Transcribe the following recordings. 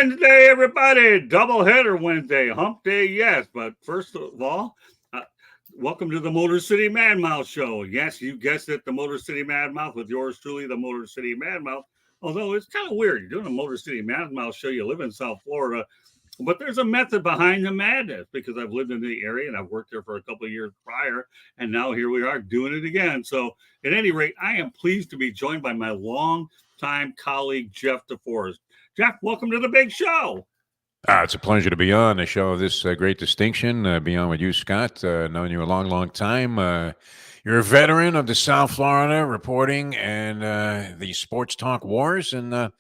Wednesday, everybody. Doubleheader Wednesday. Hump day, yes. But first of all, uh, welcome to the Motor City Mad Mouth Show. Yes, you guessed it, the Motor City Mad Mouth with yours truly, the Motor City Mad Mouth. Although it's kind of weird. You're doing a Motor City Mad Mouth show. You live in South Florida. But there's a method behind the madness because I've lived in the area and I've worked there for a couple of years prior. And now here we are doing it again. So, at any rate, I am pleased to be joined by my longtime colleague, Jeff Deforrest. Jeff, welcome to the big show. It's a pleasure to be on a show of this great distinction. Be on with you, Scott. Known you a long, long time. You're a veteran of the South Florida reporting and the sports talk wars. And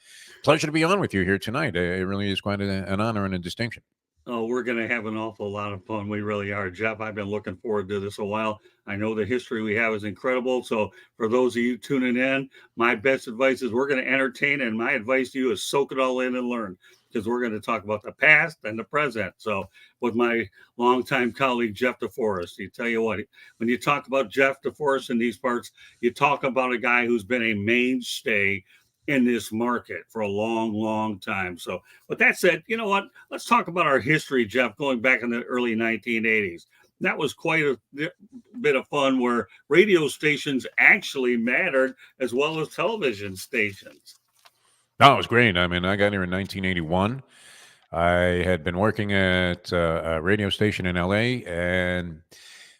pleasure to be on with you here tonight. It really is quite an honor and a distinction. Oh, we're going to have an awful lot of fun. We really are. Jeff, I've been looking forward to this a while. I know the history we have is incredible. So, for those of you tuning in, my best advice is we're going to entertain. And my advice to you is soak it all in and learn because we're going to talk about the past and the present. So, with my longtime colleague, Jeff Deforrest, you tell you what, when you talk about Jeff Deforrest in these parts, you talk about a guy who's been a mainstay in this market for a long, long time. So, with that said, you know what? Let's talk about our history, Jeff, going back in the early 1980s. That was quite a bit of fun where radio stations actually mattered as well as television stations. Oh, it was great. I mean, I got here in 1981. I had been working at a radio station in LA, and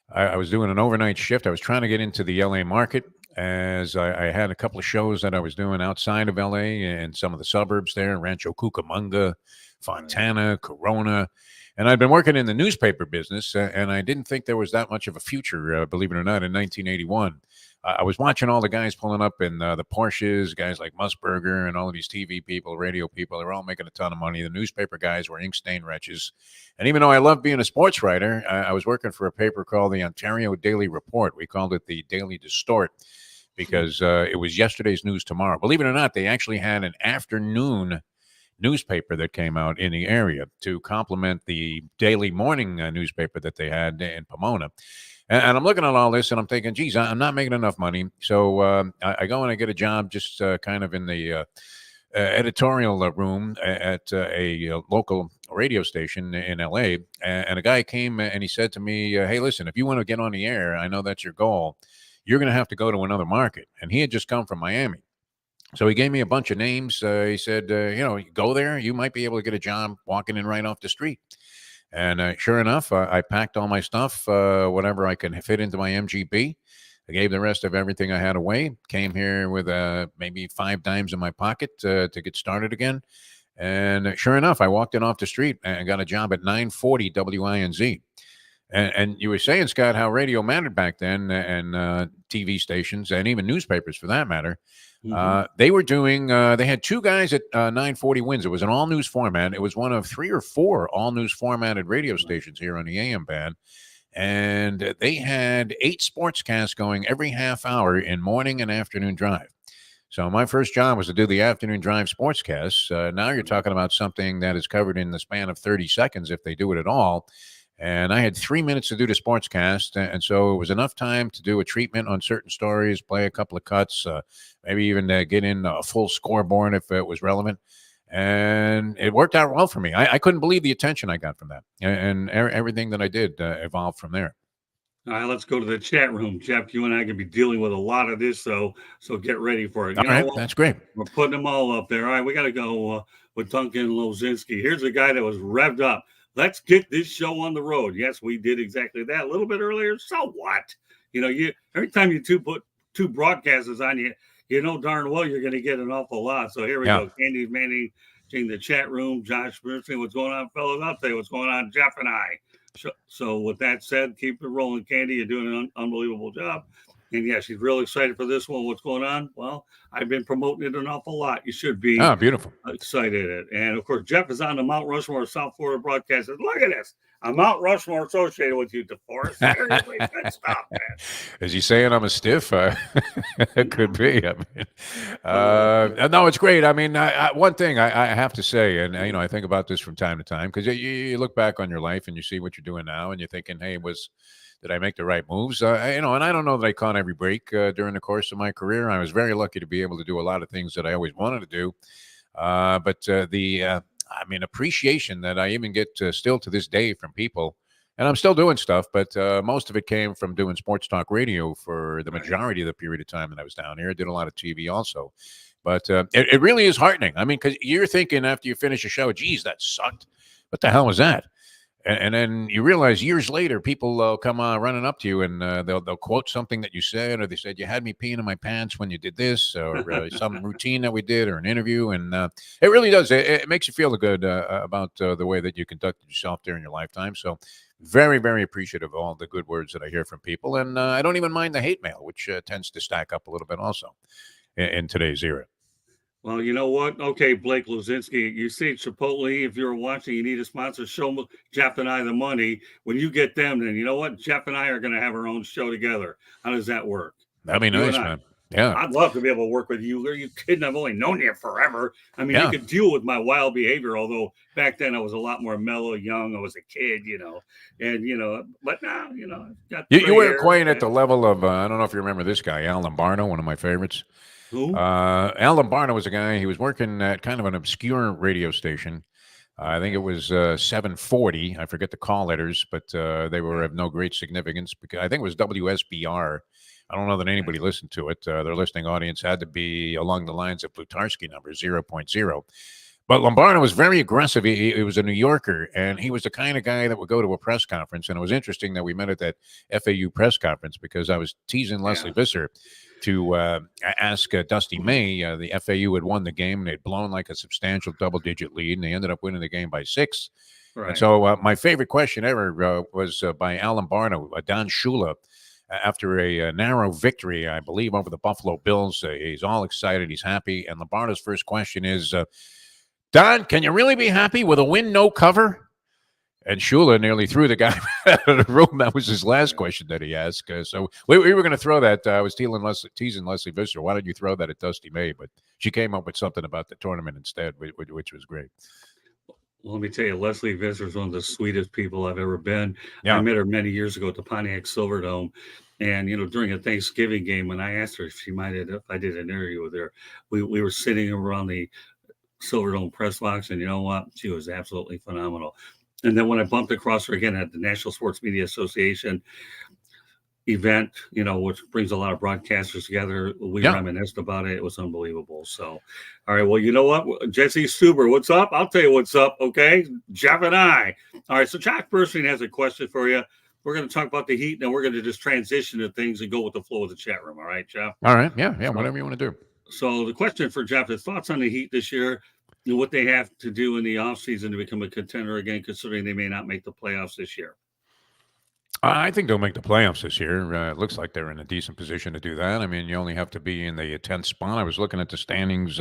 I was doing an overnight shift. I was trying to get into the LA market as I had a couple of shows that I was doing outside of LA and some of the suburbs there, Rancho Cucamonga, Fontana, Corona. And I'd been working in the newspaper business, and I didn't think there was that much of a future, believe it or not, in 1981. I was watching all the guys pulling up in the Porsches, guys like Musburger and all of these TV people, radio people. They were all making a ton of money. The newspaper guys were ink-stained wretches. And even though I loved being a sports writer, I was working for a paper called the Ontario Daily Report. We called it the Daily Distort because it was yesterday's news tomorrow. Believe it or not, they actually had an afternoon newspaper that came out in the area to complement the daily morning newspaper that they had in Pomona. And I'm looking at all this and I'm thinking, geez, I'm not making enough money. So I go and I get a job just kind of in the editorial room at a local radio station in LA. And a guy came and he said to me, hey, listen, if you want to get on the air, I know that's your goal. You're going to have to go to another market. And he had just come from Miami. So he gave me a bunch of names. He said, go there. You might be able to get a job walking in right off the street. And sure enough, I packed all my stuff, whatever I can fit into my MGB. I gave the rest of everything I had away. Came here with maybe 5 dimes in my pocket to get started again. And sure enough, I walked in off the street and got a job at 940 WINZ. And you were saying, Scott, how radio mattered back then and TV stations and even newspapers for that matter. They were doing, they had 2 guys at 940 WINZ. It was an all news format. It was one of 3 or 4 all news formatted radio stations here on the AM band. And they had 8 sportscasts going every half hour in morning and afternoon drive. So my first job was to do the afternoon drive sportscasts. Now you're talking about something that is covered in the span of 30 seconds if they do it at all. And I had 3 minutes to do the sportscast. And so it was enough time to do a treatment on certain stories, play a couple of cuts, maybe even get in a full scoreboard if it was relevant. And it worked out well for me. I couldn't believe the attention I got from that. And everything that I did evolved from there. All right, let's go to the chat room. Jeff, you and I can be dealing with a lot of this, so get ready for it. All right, that's great. We're putting them all up there. All right, we got to go with Duncan Lozinski. Here's a guy that was revved up. Let's get this show on the road. Yes, we did exactly that a little bit earlier. So what? Every time you put 2 broadcasters on you know darn well you're going to get an awful lot. So here we go. Candy's managing the chat room. Josh Bernstein, what's going on, fellas? I'll tell you what's going on, Jeff and I. So with that said, keep it rolling, Candy. You're doing an unbelievable job. And yeah, she's real excited for this one. What's going on? Well, I've been promoting it an awful lot. You should be beautiful. Excited. And of course, Jeff is on the Mount Rushmore South Florida broadcasters. Look at this. A Mount Rushmore associated with you, DeForest. Seriously, good stuff, man. Is he saying I'm a stiff? It could be. I mean, no, it's great. I mean, one thing I have to say, and I think about this from time to time, because you look back on your life and you see what you're doing now, and you're thinking, hey, did I make the right moves? And I don't know that I caught every break during the course of my career. I was very lucky to be able to do a lot of things that I always wanted to do. But the I mean, appreciation that I even get still to this day from people. And I'm still doing stuff, but most of it came from doing sports talk radio for the Right. majority of the period of time that I was down here. I did a lot of TV also. But it really is heartening. I mean, because you're thinking after you finish a show, geez, that sucked. What the hell was that? And then you realize years later, people come running up to you and they'll quote something that you said, or they said you had me peeing in my pants when you did this, or some routine that we did, or an interview, and it really does. It makes you feel good about the way that you conducted yourself during your lifetime. So, very, very appreciative of all the good words that I hear from people, and I don't even mind the hate mail, which tends to stack up a little bit also in today's era. Well, you know what? Okay, Blake Luzinski, you see Chipotle, if you're watching, you need a sponsor, show Jeff and I the money. When you get them, then you know what? Jeff and I are going to have our own show together. How does that work? That'd be You and nice, I. man. Yeah, I'd love to be able to work with you. Are you kidding? I've only known you forever. I mean, you yeah. could deal with my wild behavior, although back then I was a lot more mellow, young. I was a kid, and but now, I've got You gray weren't hair. quite at the level of I don't know if you remember this guy, Al Lombardo, one of my favorites. Who? Al Lombardo was a guy. He was working at kind of an obscure radio station. I think it was 740. I forget the call letters, but they were of no great significance because I think it was WSBR. I don't know that anybody listened to it. Their listening audience had to be along the lines of Plutarski number 0.0. But Lombardo was very aggressive. He was a New Yorker, and he was the kind of guy that would go to a press conference. And it was interesting that we met at that FAU press conference because I was teasing Leslie Yeah. Visser to ask Dusty May. The FAU had won the game, and they'd blown like a substantial double-digit lead, and they ended up winning the game by 6. Right. And so my favorite question ever was by Al Lombardo, Don Shula, after a narrow victory, I believe, over the Buffalo Bills. He's all excited. He's happy. And Lombardo's first question is, Don, can you really be happy with a win, no cover? And Shula nearly threw the guy out of the room. That was his last question that he asked. So we were going to throw that. I was teasing Leslie Visser. Why don't you throw that at Dusty May? But she came up with something about the tournament instead, which was great. Well, let me tell you, Leslie Visser is one of the sweetest people I've ever been. Yeah. I met her many years ago at the Pontiac Silverdome. And, during a Thanksgiving game, when I asked her if she minded if I did an interview with her, we were sitting around the Silverdome press box, and you know what? She was absolutely phenomenal. And then when I bumped across her again at the National Sports Media Association event, which brings a lot of broadcasters together, we reminisced about it. It was unbelievable. So, all right. Well, you know what? Jesse Stuber, what's up? I'll tell you what's up. Okay. Jeff and I. All right. So Josh Burstein has a question for you. We're going to talk about the Heat, and then we're going to just transition to things and go with the flow of the chat room. All right, Jeff? All right. Yeah. Whatever you want to do. So the question for Jeff is thoughts on the Heat this year, and what they have to do in the offseason to become a contender again, considering they may not make the playoffs this year. I think they'll make the playoffs this year. It looks like they're in a decent position to do that. I mean, you only have to be in the 10th spot. I was looking at the standings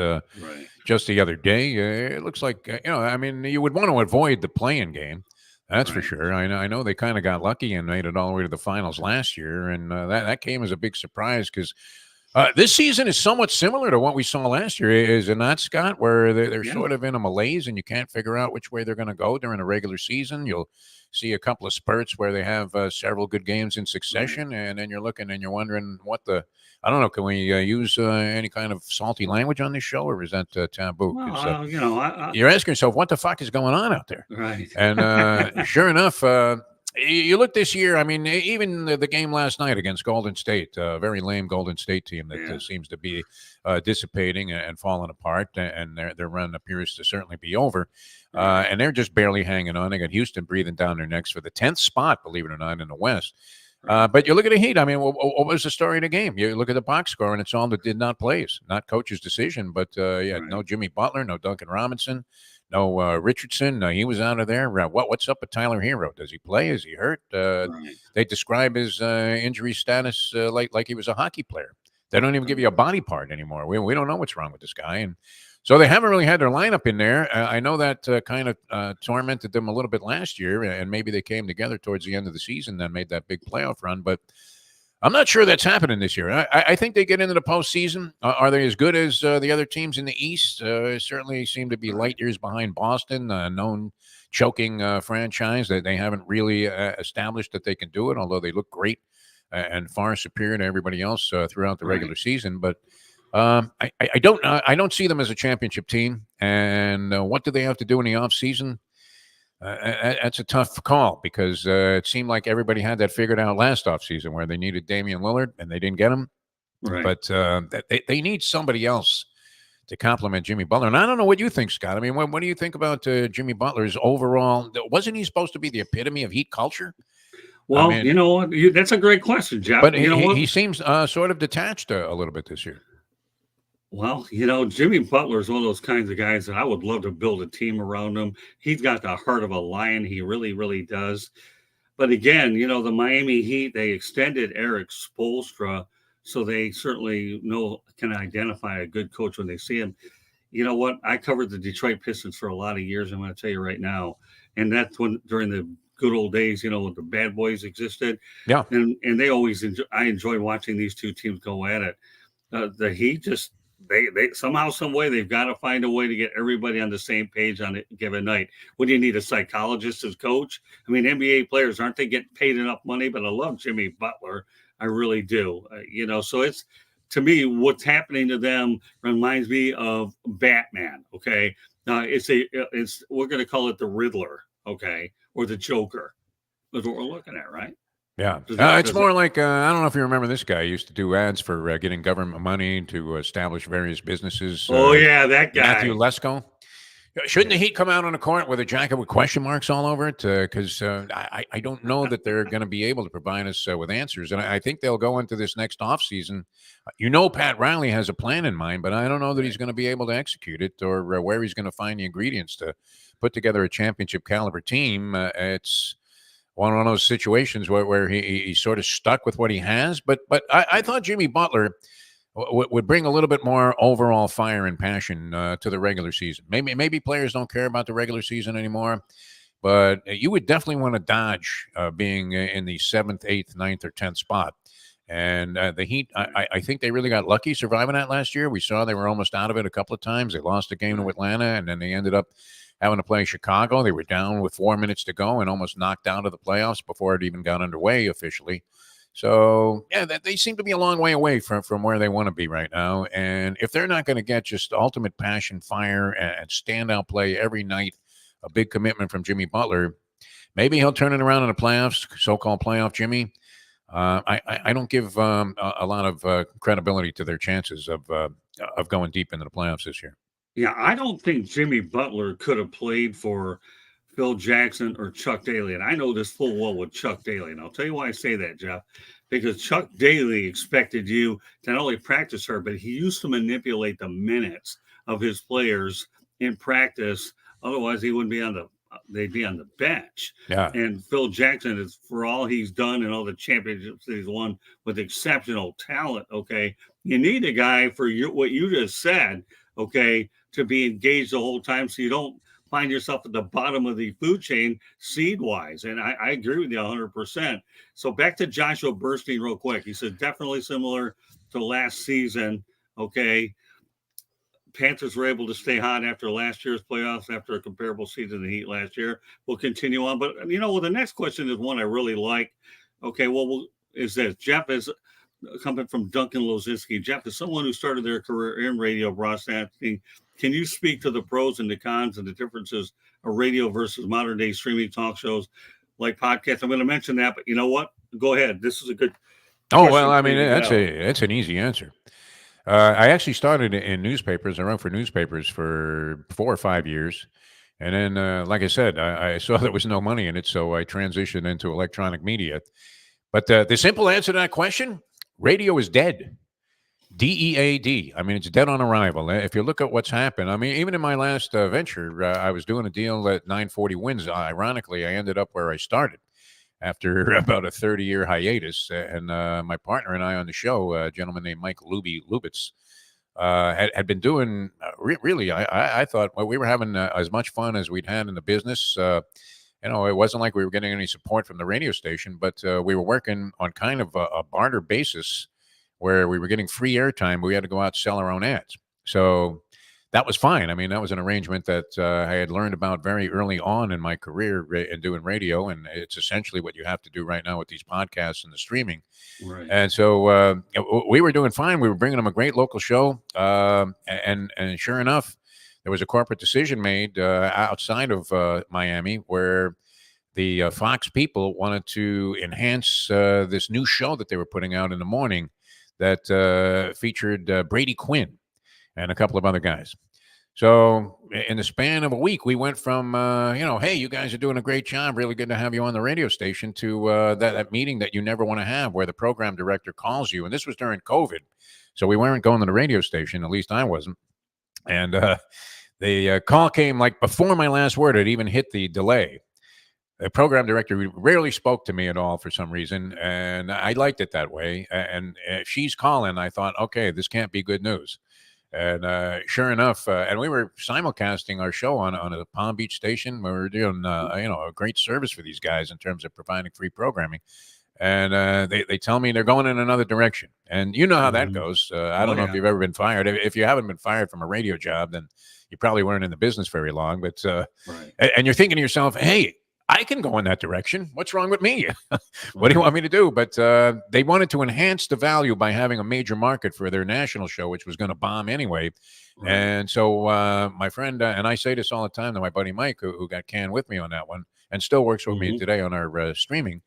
just the other day. It looks like, I mean, you would want to avoid the play-in game. That's for sure. I know they kind of got lucky and made it all the way to the finals last year, and that came as a big surprise because this season is somewhat similar to what we saw last year, is it not, Scott? Where they're sort of in a malaise and you can't figure out which way they're going to go during a regular season. You'll see a couple of spurts where they have several good games in succession, and then you're looking and you're wondering I don't know, can we use any kind of salty language on this show, or is that taboo? Well, you're asking yourself, what the fuck is going on out there? Right. And sure enough, you look this year, I mean, even the game last night against Golden State, a very lame Golden State team that seems to be dissipating and falling apart, and their run appears to certainly be over. And they're just barely hanging on. They got Houston breathing down their necks for the 10th spot, believe it or not, in the West. But you look at the Heat. I mean, what was the story of the game? You look at the box score, and it's all that did not plays. Not coach's decision, but no Jimmy Butler, no Duncan Robinson, no Richardson. He was out of there. What's up with Tyler Hero? Does he play? Is he hurt? They describe his injury status like he was a hockey player. They don't even give you a body part anymore. We don't know what's wrong with this guy. And so they haven't really had their lineup in there. I know that kind of tormented them a little bit last year, and maybe they came together towards the end of the season and made that big playoff run. But I'm not sure that's happening this year. I think they get into the postseason. Are they as good as the other teams in the East? Certainly seem to be light years behind Boston, known choking franchise. They haven't really established that they can do it, although they look great and far superior to everybody else throughout the regular season. But I don't see them as a championship team. And what do they have to do in the offseason? That's a tough call because it seemed like everybody had that figured out last offseason where they needed Damian Lillard and they didn't get him. Right. But they need somebody else to complement Jimmy Butler. And I don't know what you think, Scott. I mean, what do you think about Jimmy Butler's overall? Wasn't he supposed to be the epitome of Heat culture? I Well, mean, what? That's a great question, Jeff. but You know what? he seems sort of detached a little bit this year. Well, Jimmy Butler is one of those kinds of guys that I would love to build a team around him. He's got the heart of a lion. He really, really does. But again, the Miami Heat, they extended Eric Spoelstra, so they certainly can identify a good coach when they see him. You know what? I covered the Detroit Pistons for a lot of years. I'm going to tell you right now, and that's when during the good old days, when the bad boys existed, Yeah. and they always I enjoyed watching these two teams go at it. The Heat just they somehow some way they've got to find a way to get everybody on the same page on a given night. What do you need, a psychologist as coach? I mean, NBA players, aren't they getting paid enough money? But I love Jimmy Butler, I really do. So it's, to me, what's happening to them reminds me of Batman. Okay, it's we're going to call it the Riddler, okay, or the Joker. That's what we're looking at, right? Yeah, it's Does it? more like I don't know if you remember this guy. He used to do ads for getting government money to establish various businesses. Oh yeah, that Matthew guy. Lesko. Shouldn't the Yeah. Heat come out on the court with a jacket with question marks all over it? Because I don't know that they're going to be able to provide us with answers. And I think they'll go into this next offseason. Pat Riley has a plan in mind, but I don't know that he's Right. going to be able to execute it or where he's going to find the ingredients to put together a championship caliber team. It's one of those situations where he's sort of stuck with what he has. But I thought Jimmy Butler would bring a little bit more overall fire and passion to the regular season. Maybe players don't care about the regular season anymore, but you would definitely want to dodge being in the 7th, 8th, 9th, or 10th spot. And the Heat, I think they really got lucky surviving that last year. We saw they were almost out of it a couple of times. They lost a game to Right. Atlanta, and then they ended up having to play Chicago. They were down with 4 minutes to go and almost knocked out of the playoffs before it even got underway officially. So yeah, they seem to be a long way away from where they want to be right now. And if they're not going to get just ultimate passion, fire, and standout play every night, a big commitment from Jimmy Butler, maybe he'll turn it around in the playoffs, so-called playoff Jimmy. I don't give a lot of credibility to their chances of going deep into the playoffs this year. Yeah, I don't think Jimmy Butler could have played for Phil Jackson or Chuck Daly. And I know this full well with Chuck Daly. And I'll tell you why I say that, Jeff. Because Chuck Daly expected you to not only practice her, but he used to manipulate the minutes of his players in practice. Otherwise, he wouldn't be on the they'd be on the bench. Yeah, And Phil Jackson is, for all he's done and all the championships that he's won with exceptional talent. Okay, you need a guy for what you just said. Okay, to be engaged the whole time, so you don't find yourself at the bottom of the food chain seed wise. And I agree with you 100%. So back to Joshua Burstein real quick. He said definitely similar to last season. Okay. Panthers were able to stay hot after last year's playoffs, after a comparable season in the Heat last year. We'll continue on. But, the next question is one I really like. Okay. Well, is this Jeff is coming from Duncan Lozinski. Jeff, as someone who started their career in radio broadcasting, can you speak to the pros and the cons and the differences of radio versus modern day streaming talk shows like podcasts? I'm going to mention that, but you know what? Go ahead. This is a good Oh well, question I for mean you to go. that's an easy answer. I actually started in newspapers. I wrote for newspapers for 4 or 5 years, and then, like I said, I saw there was no money in it, so I transitioned into electronic media. But the simple answer to that question: radio is dead. DEAD. I mean, it's dead on arrival. If you look at what's happened, I mean, even in my last venture, I was doing a deal at 940 wins. Ironically, I ended up where I started after about a 30-year hiatus. And my partner and I on the show, a gentleman named Mike Lubitz, had been doing really, I thought, well, we were having as much fun as we'd had in the business. It wasn't like we were getting any support from the radio station, but we were working on kind of a barter basis where we were getting free airtime. We had to go out and sell our own ads. So that was fine. I mean, that was an arrangement that I had learned about very early on in my career in doing radio, and it's essentially what you have to do right now with these podcasts and the streaming. Right. And so we were doing fine. We were bringing them a great local show, and sure enough, there was a corporate decision made outside of Miami where the Fox people wanted to enhance this new show that they were putting out in the morning that featured Brady Quinn and a couple of other guys. So in the span of a week, we went from, hey, you guys are doing a great job. Really good to have you on the radio station to that meeting that you never want to have where the program director calls you. And this was during COVID. So we weren't going to the radio station. At least I wasn't. And the call came like before my last word had even hit the delay. The program director rarely spoke to me at all for some reason, and I liked it that way. And if she's calling, I thought, okay, this can't be good news. And sure enough, and we were simulcasting our show on a Palm Beach station. We were doing, a great service for these guys in terms of providing free programming. And they tell me they're going in another direction. And you know how that goes. I don't know if you've ever been fired. If you haven't been fired from a radio job, then you probably weren't in the business very long. But and you're thinking to yourself, hey, I can go in that direction. What's wrong with me? What do you want me to do? But they wanted to enhance the value by having a major market for their national show, which was going to bomb anyway. Right. And so my friend, and I say this all the time to my buddy Mike, who got canned with me on that one and still works with me today on our streaming.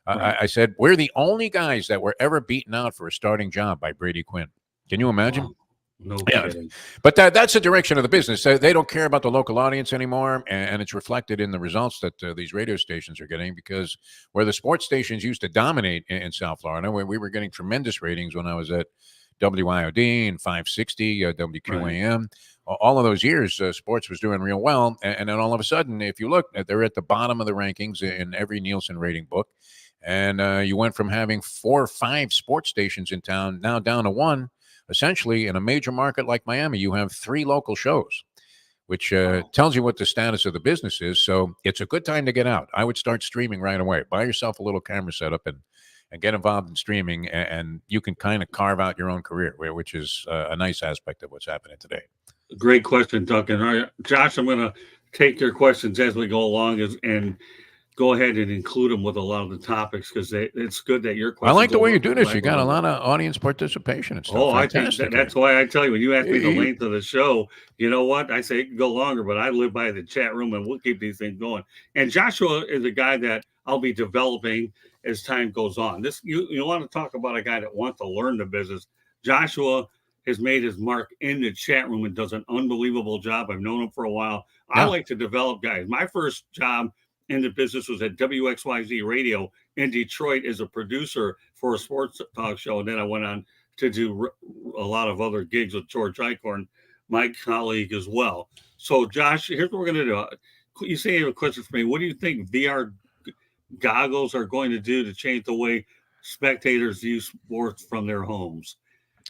I said, we're the only guys that were ever beaten out for a starting job by Brady Quinn. Can you imagine? Wow. No kidding. But that's the direction of the business. They don't care about the local audience anymore, and it's reflected in the results that these radio stations are getting, because where the sports stations used to dominate in South Florida, where we were getting tremendous ratings when I was at WIOD and 560, WQAM, all of those years, sports was doing real well. And then all of a sudden, if you look, they're at the bottom of the rankings in every Nielsen rating book. And you went from having 4 or 5 sports stations in town now down to 1. Essentially, in a major market like Miami, you have 3 local shows, which tells you what the status of the business is. So it's a good time to get out. I would start streaming right away. Buy yourself a little camera setup and get involved in streaming, and you can kind of carve out your own career, which is a nice aspect of what's happening today. Great question, Duncan. All right, Josh, I'm going to take your questions as we go along and go ahead and include them with a lot of the topics, because it's good that your questions. I like the way you do this. You got a lot of audience participation and stuff. Oh, I think that's why I tell you, when you ask me the length of the show, you know what? I say it can go longer, but I live by the chat room and we'll keep these things going. And Joshua is a guy that I'll be developing as time goes on. This you want to talk about a guy that wants to learn the business. Joshua has made his mark in the chat room and does an unbelievable job. I've known him for a while. Yeah. I like to develop guys. My first job in the business was at WXYZ Radio in Detroit as a producer for a sports talk show. And then I went on to do a lot of other gigs with George Eichhorn, my colleague as well. So, Josh, here's what we're going to do. You say you have a question for me. What do you think VR goggles are going to do to change the way spectators view sports from their homes?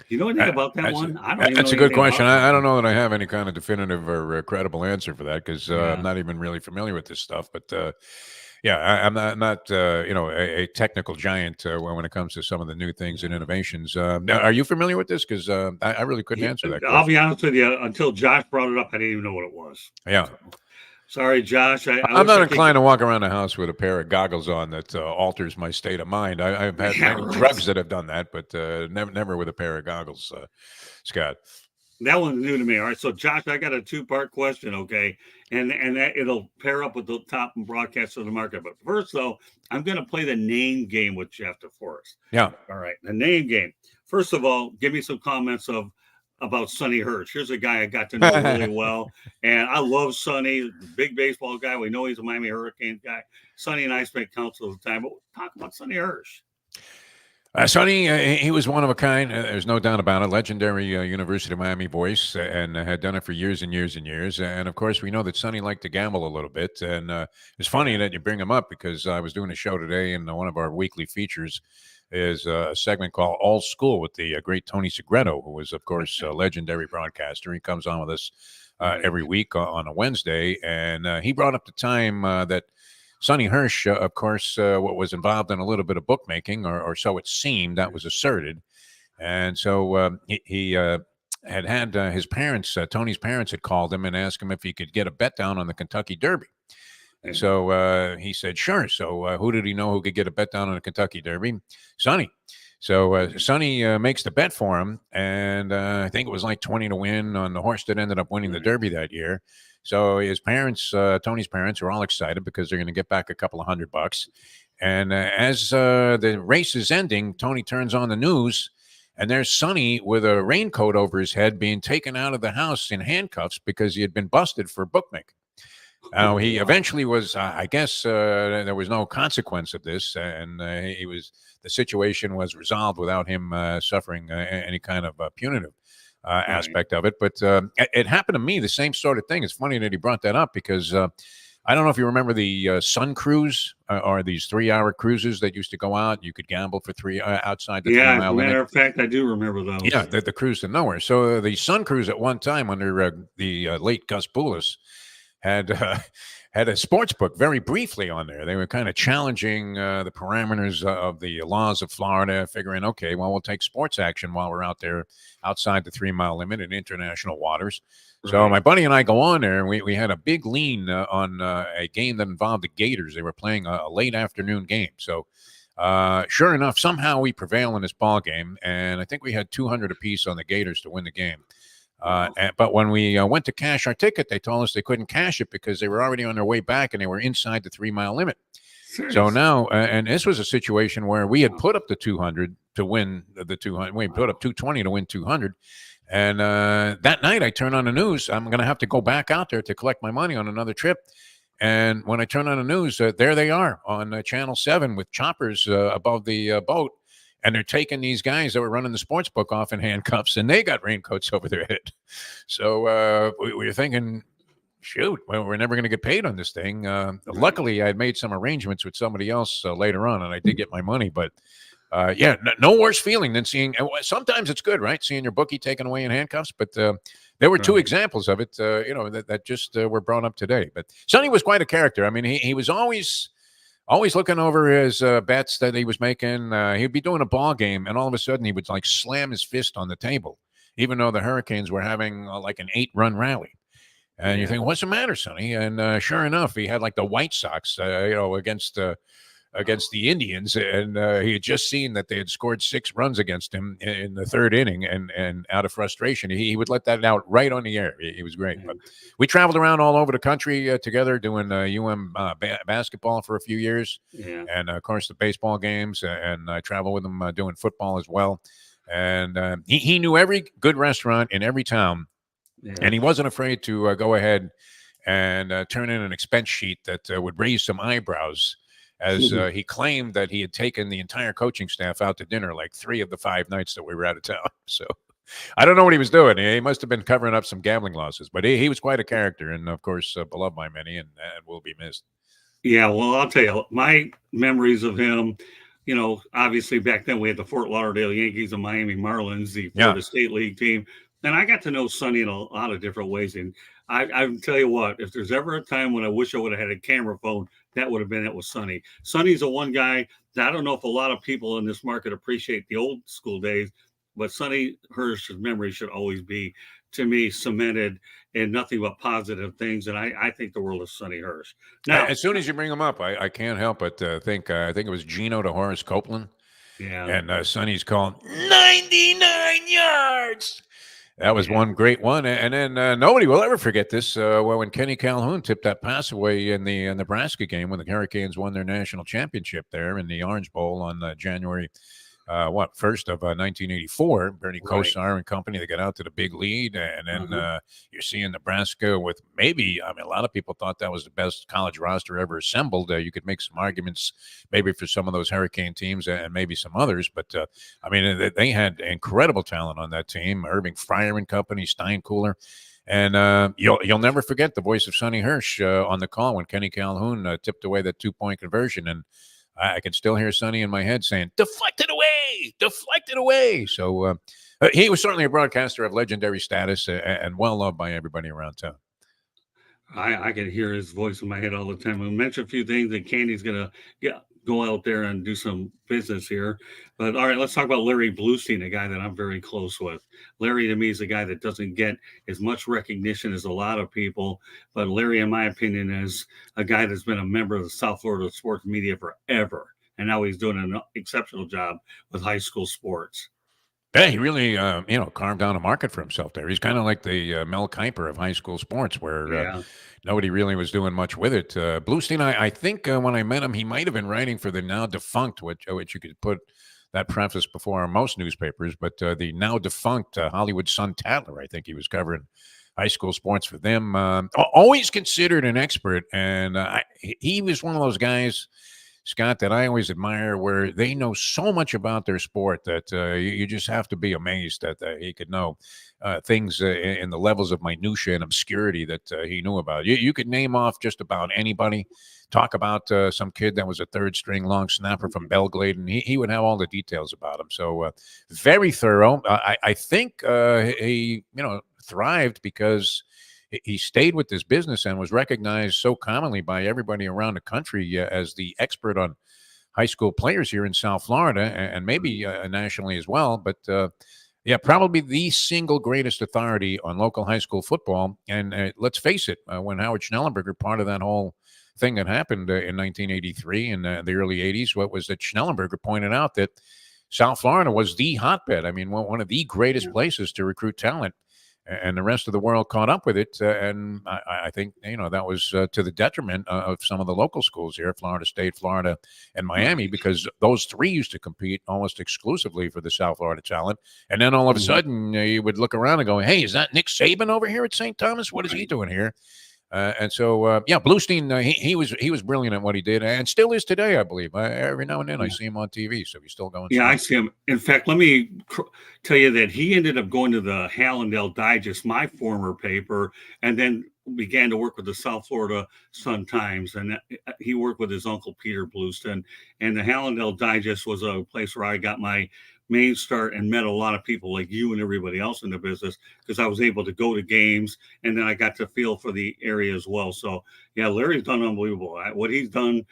You know anything about that one? I don't even That's a good question. I don't know that I have any kind of definitive or credible answer for that, because I'm not even really familiar with this stuff. But I'm not a technical giant when it comes to some of the new things and innovations. Are you familiar with this? Because I really couldn't answer that question. I'll be honest with you. Until Josh brought it up, I didn't even know what it was. Yeah. So. Sorry, Josh. I'm not inclined to walk around the house with a pair of goggles on that alters my state of mind. I've had many drugs that have done that, but never with a pair of goggles, Scott. That one's new to me. All right, so Josh, I got a 2-part question, okay? And that it'll pair up with the top broadcast of the market. But first, though, I'm going to play the name game with Jeff Deforrest. Yeah. All right, the name game. First of all, give me some comments about Sonny Hirsch. Here's a guy I got to know really well, and I love Sonny, big baseball guy. We know he's a Miami Hurricanes guy. Sonny and I spent counsel at the time, but we'll talk about Sonny Hirsch. Sonny, he was one of a kind. There's no doubt about it. Legendary University of Miami voice, and had done it for years and years and years. And of course, we know that Sonny liked to gamble a little bit. And it's funny that you bring him up, because I was doing a show today, and one of our weekly features is a segment called All School with the great Tony Segreto, who was, of course, a legendary broadcaster. He comes on with us every week on a Wednesday, and he brought up the time that Sonny Hirsch, of course, was involved in a little bit of bookmaking, or so it seemed. That was asserted. And so he had his parents, Tony's parents, had called him and asked him if he could get a bet down on the Kentucky Derby. And so he said, sure. So who did he know who could get a bet down on the Kentucky Derby? Sonny. So Sonny makes the bet for him, and I think it was like 20 to win on the horse that ended up winning the Derby that year. So his parents, Tony's parents, are all excited because they're going to get back a couple of $100. And as the race is ending, Tony turns on the news, and there's Sonny with a raincoat over his head being taken out of the house in handcuffs because he had been busted for bookmaking. He eventually was, I guess, there was no consequence of this, and the situation was resolved without him suffering any kind of punitive aspect of it. But it happened to me, the same sort of thing. It's funny that he brought that up because I don't know if you remember the Sun Cruise or these 3-hour cruises that used to go out. You could gamble for outside the 3-mile limit. Matter of fact, I do remember those. Yeah, the cruise to nowhere. So the Sun Cruise at one time under the late Gus Poulos had a sports book very briefly on there. They were kind of challenging the parameters of the laws of Florida, figuring, okay, well, we'll take sports action while we're out there outside the 3-mile limit in international waters. Right. So my buddy and I go on there, and we had a big lean on a game that involved the Gators. They were playing a late afternoon game. So sure enough, somehow we prevail in this ball game, and I think we had 200 apiece on the Gators to win the game. But when we went to cash our ticket, they told us they couldn't cash it because they were already on their way back and they were inside the 3-mile limit. Seriously? So now, and this was a situation where we had put up the 200 to win the 200. We put up 220 to win 200. And that night I turn on the news. I'm going to have to go back out there to collect my money on another trip. And when I turn on the news, there they are on Channel 7 with choppers above the boat. And they're taking these guys that were running the sports book off in handcuffs, and they got raincoats over their head. So we were thinking, shoot, well, we're never going to get paid on this thing. Luckily, I had made some arrangements with somebody else later on, and I did get my money. But no worse feeling than seeing. Sometimes it's good, right? Seeing your bookie taken away in handcuffs. But there were two examples of it, that just were brought up today. But Sonny was quite a character. I mean, he was always looking over his bets that he was making. He'd be doing a ball game, and all of a sudden he would like slam his fist on the table, even though the Hurricanes were having like an 8-run rally. And you think, what's the matter, Sonny? And sure enough, he had like the White Sox, against the Indians, and he had just seen that they had scored 6 runs against him in the 3rd inning, and out of frustration, he would let that out right on the air. He was great. But we traveled around all over the country together doing basketball for a few years, and of course the baseball games, and I traveled with him doing football as well. And he knew every good restaurant in every town, and he wasn't afraid to go ahead and turn in an expense sheet that would raise some eyebrows, as he claimed that he had taken the entire coaching staff out to dinner like 3 of the 5 nights that we were out of town. So I don't know what he was doing. He must have been covering up some gambling losses, but he was quite a character, and of course beloved by many, and will be missed. Yeah, well, I'll tell you, my memories of him, obviously back then we had the Fort Lauderdale Yankees and Miami Marlins, the Florida State League team. And I got to know Sonny in a lot of different ways. And I tell you what, if there's ever a time when I wish I would have had a camera phone, that would have been it with Sonny. Sonny's the one guy that I don't know if a lot of people in this market appreciate the old school days, but Sonny Hirsch's memory should always be, to me, cemented in nothing but positive things. And I think the world of Sonny Hirsch. Now, as soon as you bring him up, I can't help but think it was Gino to Horace Copeland. Yeah. And Sonny's calling 99 yards. That was one great one. And then nobody will ever forget this. When Kenny Calhoun tipped that pass away in the Nebraska game when the Hurricanes won their national championship there in the Orange Bowl on January 1st of 1984. Bernie Kosar and company, they got out to the big lead. And then you're seeing Nebraska with maybe, a lot of people thought that was the best college roster ever assembled. You could make some arguments maybe for some of those Hurricane teams and maybe some others. But, they had incredible talent on that team. Irving Fryer and company, Steinkuhler. And you'll never forget the voice of Sonny Hirsch on the call when Kenny Calhoun tipped away that 2-point conversion. And I can still hear Sonny in my head saying, deflected away. So he was certainly a broadcaster of legendary status and well-loved by everybody around town. I can hear his voice in my head all the time. We'll mention a few things that Candy's going to go out there and do some business here. But all right, let's talk about Larry Bluestein, a guy that I'm very close with. Larry to me is a guy that doesn't get as much recognition as a lot of people, but Larry, in my opinion, is a guy that's been a member of the South Florida sports media forever, and now he's doing an exceptional job with high school sports. Yeah, he really, carved out a market for himself there. He's kind of like the Mel Kiper of high school sports, where Yeah. nobody really was doing much with it. Bluestein, I think when I met him, he might have been writing for the now defunct, which you could put that preface before most newspapers, but the now defunct Hollywood Sun Tatler. I think he was covering high school sports for them. Always considered an expert, and he was one of those guys, Scott, that I always admire, where they know so much about their sport that you just have to be amazed that he could know things in the levels of minutia and obscurity that he knew about. You could name off just about anybody, talk about some kid that was a third string long snapper from Belgrade, and he would have all the details about him. So very thorough. I think he thrived because he stayed with this business and was recognized so commonly by everybody around the country as the expert on high school players here in South Florida, and maybe nationally as well. But yeah, probably the single greatest authority on local high school football. And let's face it, when Howard Schnellenberger, part of that whole thing that happened in 1983 and the early 80s, what was that Schnellenberger pointed out that South Florida was the hotbed. I mean, one of the greatest places to recruit talent, and the rest of the world caught up with it. And I think, that was to the detriment of some of the local schools here, Florida State, Florida, and Miami, because those three used to compete almost exclusively for the South Florida talent. And then all of a sudden, you would look around and go, hey, is that Nick Saban over here at St. Thomas? What is he doing here? And so, Bluestein, he was brilliant at what he did, and still is today, I believe. Every now and then I see him on TV, so he's still going. Yeah, strong. I see him. In fact, let me tell you that he ended up going to the Hallandale Digest, my former paper, and then began to work with the South Florida Sun Times. And he worked with his uncle, Peter Bluestein. And the Hallandale Digest was a place where I got my main start and met a lot of people like you and everybody else in the business, because I was able to go to games, and then I got to feel for the area as well. So yeah, Larry's done unbelievable. What he's done,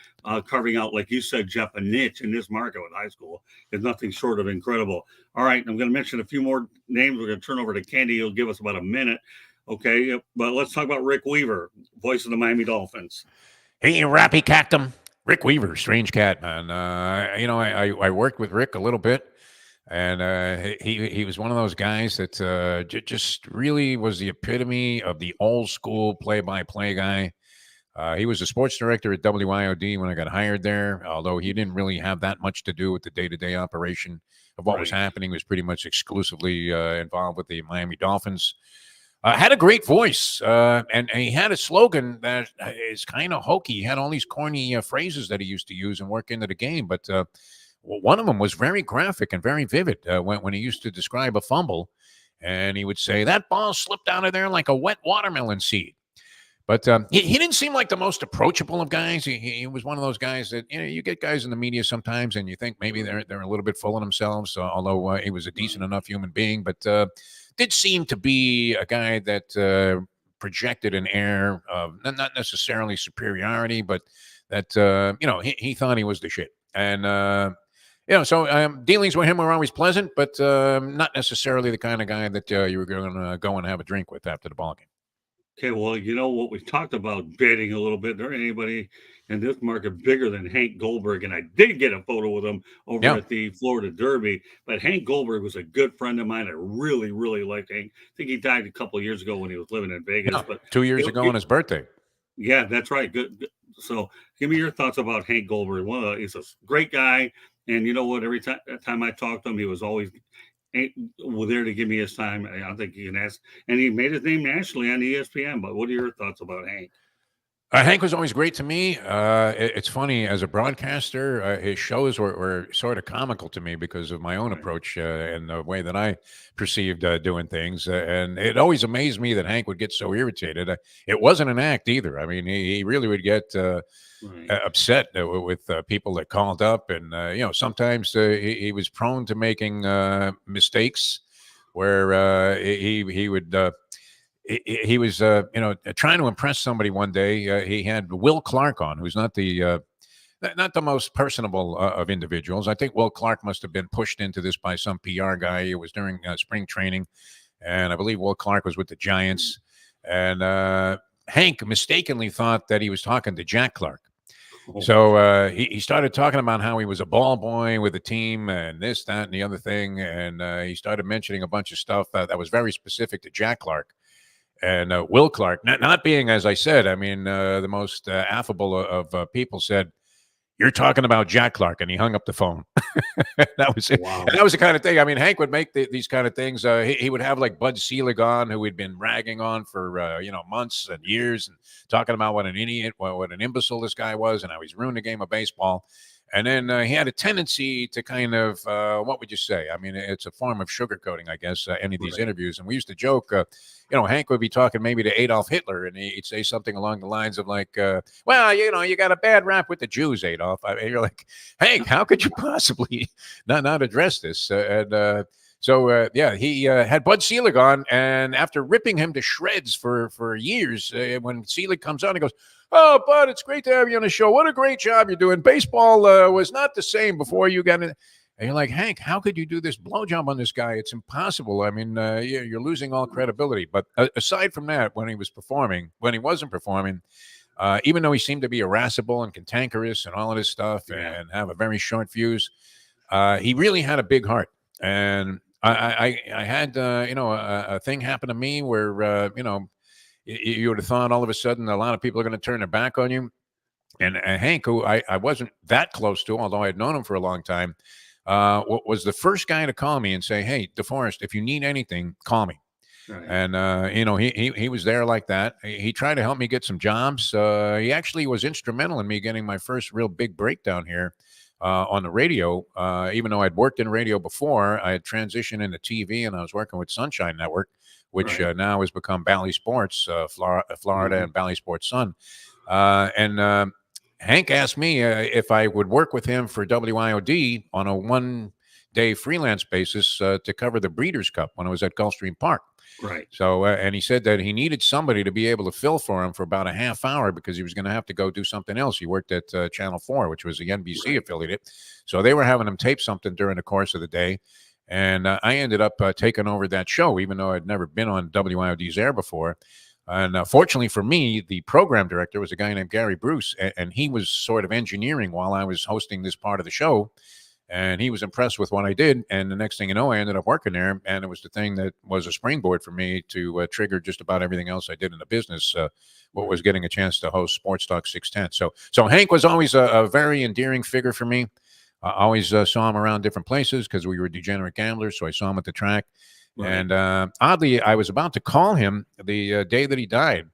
carving out, like you said, Jeff, a niche in this market with high school is nothing short of incredible. All right, I'm going to mention a few more names. We're going to turn over to Candy. He'll give us about a minute. Okay, but let's talk about Rick Weaver, voice of the Miami Dolphins. Hey, Rappy Cactum. Rick Weaver, strange cat, man. I worked with Rick a little bit, and he was one of those guys that just really was the epitome of the old school play-by-play guy. He was the sports director at WIOD when I got hired there, although he didn't really have that much to do with the day-to-day operation of what was happening. He was pretty much exclusively involved with the Miami Dolphins. Had a great voice, and he had a slogan that is kind of hokey. He had all these corny phrases that he used to use and work into the game, but one of them was very graphic and very vivid when he used to describe a fumble, and he would say, that ball slipped out of there like a wet watermelon seed. But he didn't seem like the most approachable of guys. He was one of those guys that, you get guys in the media sometimes and you think maybe they're a little bit full of themselves, although he was a decent enough human being. But did seem to be a guy that projected an air of not necessarily superiority, but that, he thought he was the shit. And, so dealings with him were always pleasant, but not necessarily the kind of guy that you were going to go and have a drink with after the ballgame. Okay, well, you know what we talked about betting a little bit. There ain't anybody in this market bigger than Hank Goldberg, and I did get a photo with him over at the Florida Derby. But Hank Goldberg was a good friend of mine. I really, really liked Hank. I think he died a couple of years ago when he was living in Vegas. But 2 years ago on his birthday. Yeah, that's right. Good. So, give me your thoughts about Hank Goldberg. He's a great guy, and you know what? Every time I talked to him, he was always there to give me his time. I think you can ask, and he made his name nationally on ESPN. But what are your thoughts about Hank? Hank was always great to me. It's funny, as a broadcaster, his shows were sort of comical to me because of my own approach and the way that I perceived doing things. And it always amazed me that Hank would get so irritated. It wasn't an act either. I mean, he really would get upset with people that called up. And, sometimes he was prone to making mistakes where he would he was, trying to impress somebody one day. He had Will Clark on, who's not the not the most personable of individuals. I think Will Clark must have been pushed into this by some PR guy. It was during spring training, and I believe Will Clark was with the Giants, and Hank mistakenly thought that he was talking to Jack Clark. Oh, So he started talking about how he was a ball boy with the team and this, that, and the other thing. And he started mentioning a bunch of stuff that was very specific to Jack Clark. And Will Clark, not being, as I said, I mean, the most affable of people, said, "You're talking about Jack Clark," and he hung up the phone. That was it. And wow. that was the kind of thing. I mean, Hank would make these kind of things. He would have like Bud Selig on, who he'd been ragging on for months and years, and talking about what an idiot, what an imbecile this guy was, and how he's ruined the game of baseball. And then he had a tendency to kind of, what would you say? I mean, it's a form of sugarcoating, I guess, any of these Right. interviews. And we used to joke, Hank would be talking maybe to Adolf Hitler, and he'd say something along the lines of like, well, you got a bad rap with the Jews, Adolf. I mean, you're like, Hank, how could you possibly not address this? Yeah, he had Bud Selig on, and after ripping him to shreds for years, when Selig comes on, he goes, "Oh, Bud, it's great to have you on the show. What a great job you're doing. Baseball was not the same before you got in." And you're like, Hank, how could you do this blowjob on this guy? It's impossible. I mean, you're losing all credibility. But aside from that, when he wasn't performing, even though he seemed to be irascible and cantankerous and all of this stuff Yeah. and have a very short fuse, he really had a big heart. And I had, a thing happen to me where, you would have thought all of a sudden a lot of people are going to turn their back on you. And Hank, who I wasn't that close to, although I had known him for a long time, was the first guy to call me and say, "Hey, DeForrest, if you need anything, call me." Right. And he was there like that. He tried to help me get some jobs. He actually was instrumental in me getting my first real big breakdown here on the radio. Even though I'd worked in radio before, I had transitioned into TV, and I was working with Sunshine Network, which Right. now has become Bally Sports, Florida, Mhm. and Bally Sports Sun. And Hank asked me if I would work with him for WIOD on a 1 day freelance basis to cover the Breeders' Cup when I was at Gulfstream Park. Right. So, and he said that he needed somebody to be able to fill for him for about a half hour because he was going to have to go do something else. He worked at Channel 4, which was the NBC Right. affiliate. So they were having him tape something during the course of the day. And I ended up taking over that show, even though I'd never been on WIOD's air before. And fortunately for me, the program director was a guy named Gary Bruce, and he was sort of engineering while I was hosting this part of the show. And he was impressed with what I did. And the next thing you know, I ended up working there. And it was the thing that was a springboard for me to trigger just about everything else I did in the business, what was Right. getting a chance to host Sports Talk 610. So Hank was always a very endearing figure for me. I always saw him around different places because we were degenerate gamblers. So I saw him at the track. Right. And oddly, I was about to call him the day that he died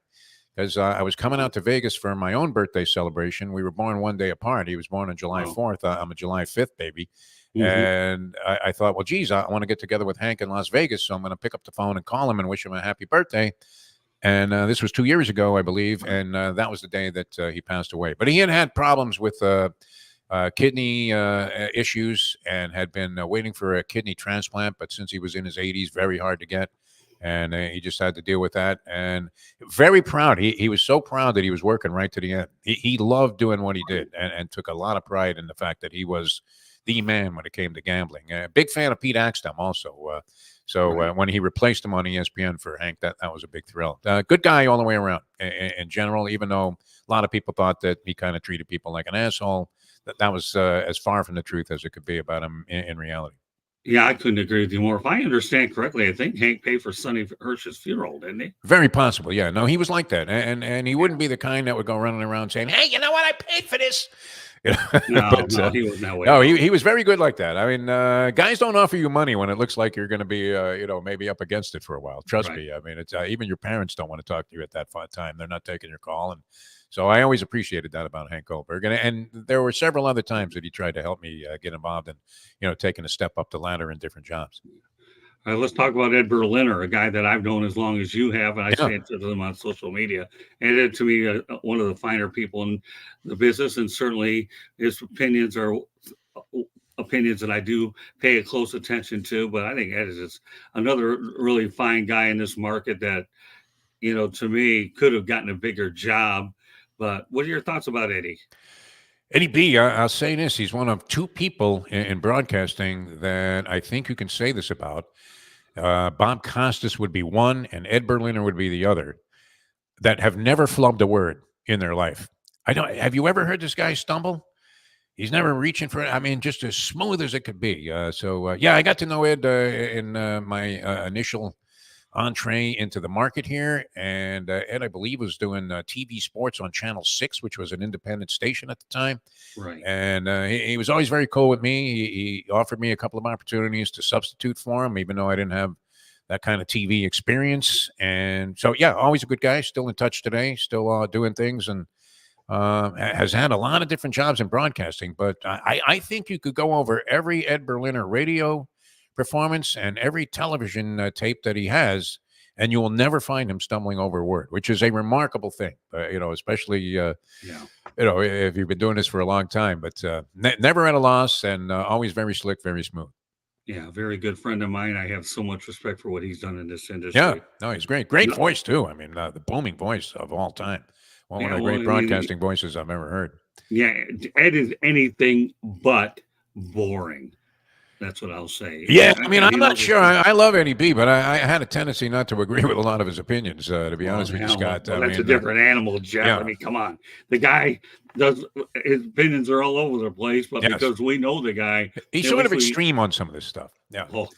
because I was coming out to Vegas for my own birthday celebration. We were born 1 day apart. He was born on July Wow. 4th. I'm a July 5th baby. Hmm. And I thought, well, geez, I want to get together with Hank in Las Vegas. So I'm going to pick up the phone and call him and wish him a happy birthday. And this was 2 years ago, I believe. And that was the day that he passed away. But he had problems with kidney issues and had been waiting for a kidney transplant. But since he was in his 80s, very hard to get. And he just had to deal with that. And very proud. He was so proud that he was working right to the end. He loved doing what he did and took a lot of pride in the fact that he was the man when it came to gambling. Big fan of Pete Axtell also. Right. When he replaced him on ESPN for Hank, that was a big thrill. Good guy all the way around in general, even though a lot of people thought that he kind of treated people like an asshole. That was as far from the truth as it could be about him in reality. Yeah, I couldn't agree with you more. If I understand correctly, I think Hank paid for Sonny Hirsch's funeral, didn't he? Very possible. Yeah. No, he was like that. And he wouldn't be the kind that would go running around saying, "Hey, you know what? I paid for this." You know, No, but no, he wasn't that way at no, all. he was very good like that. I mean, guys don't offer you money when it looks like you're going to be, maybe up against it for a while. Trust Right. me. I mean, it's even your parents don't want to talk to you at that time. They're not taking your call. And so I always appreciated that about Hank Goldberg. And there were several other times that he tried to help me get involved in, taking a step up the ladder in different jobs. Let's talk about Ed Berliner, a guy that I've known as long as you have, and I Yeah. stay in touch with him on social media. And Ed, to me, one of the finer people in the business, and certainly his opinions are opinions that I do pay a close attention to. But I think Ed is just another really fine guy in this market that, to me, could have gotten a bigger job. But what are your thoughts about Eddie? Eddie B, I'll say this: he's one of two people in broadcasting that I think you can say this about. Bob Costas would be one, and Ed Berliner would be the other, that have never flubbed a word in their life. I don't. Have you ever heard this guy stumble? He's never reaching for it. I mean, just as smooth as it could be. Yeah, I got to know Ed in my initial entree into the market here. And Ed, I believe, was doing TV sports on Channel 6, which was an independent station at the time. Right. And he was always very cool with me. He offered me a couple of opportunities to substitute for him, even though I didn't have that kind of TV experience. And so, yeah, always a good guy. Still in touch today, still doing things, and has had a lot of different jobs in broadcasting. But I think you could go over every Ed Berliner radio performance and every television tape that he has, and you will never find him stumbling over a word, which is a remarkable thing. Especially Yeah. if you've been doing this for a long time. But never at a loss, and always very slick, very smooth. Yeah, very good friend of mine. I have so much respect for what he's done in this Yeah, industry. no, he's great. Great No, voice too. I mean, the booming voice of all time. One of yeah, the well, great I mean, broadcasting voices I've ever heard. yeah, Ed is anything but boring. That's what I'll say. Yeah, I mean, And I'm he not knows sure. it. I love Eddie B, but I had a tendency not to agree with a lot of his opinions. To be Well, honest with you, hell, Scott. well, I that's a mean, different animal, Jeff. yeah, I mean, come on. The guy does his opinions are all over the place, but yes, because we know the guy, he's at sort least of we. extreme on some of this stuff. Yeah, Oh,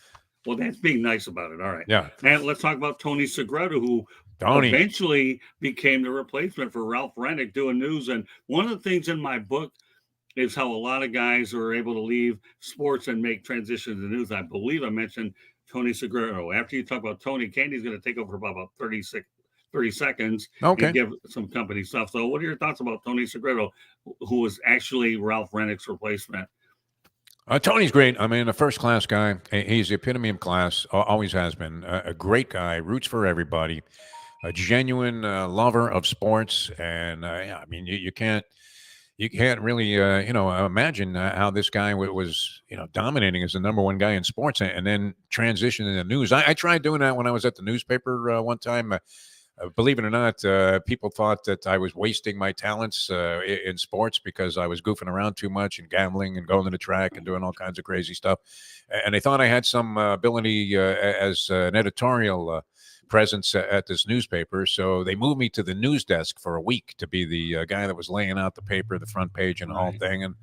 well, that's being nice about it. All right. yeah. And let's talk about Tony Segreto, who Tony, eventually became the replacement for Ralph Rennick doing news. And one of the things in my book is how a lot of guys are able to leave sports and make transitions to news. I believe I mentioned Tony Segreto. After you talk about Tony, Candy's going to take over for about 30 seconds and okay. give some company stuff. So, what are your thoughts about Tony Segreto, who was actually Ralph Rennick's replacement? Tony's great. I mean, a first class guy. He's the epitome of class. Always has been. A great guy. Roots for everybody. A genuine lover of sports, and yeah, I mean, you can't really imagine how this guy was dominating as the number one guy in sports, and then transitioning into news. I tried doing that when I was at the newspaper one time. Believe it or not, people thought that I was wasting my talents in sports because I was goofing around too much and gambling and going to the track and doing all kinds of crazy stuff. And they thought I had some ability as an editorial presence at this newspaper. So they moved me to the news desk for a week to be the guy that was laying out the paper, the front page, and the whole Right. thing. And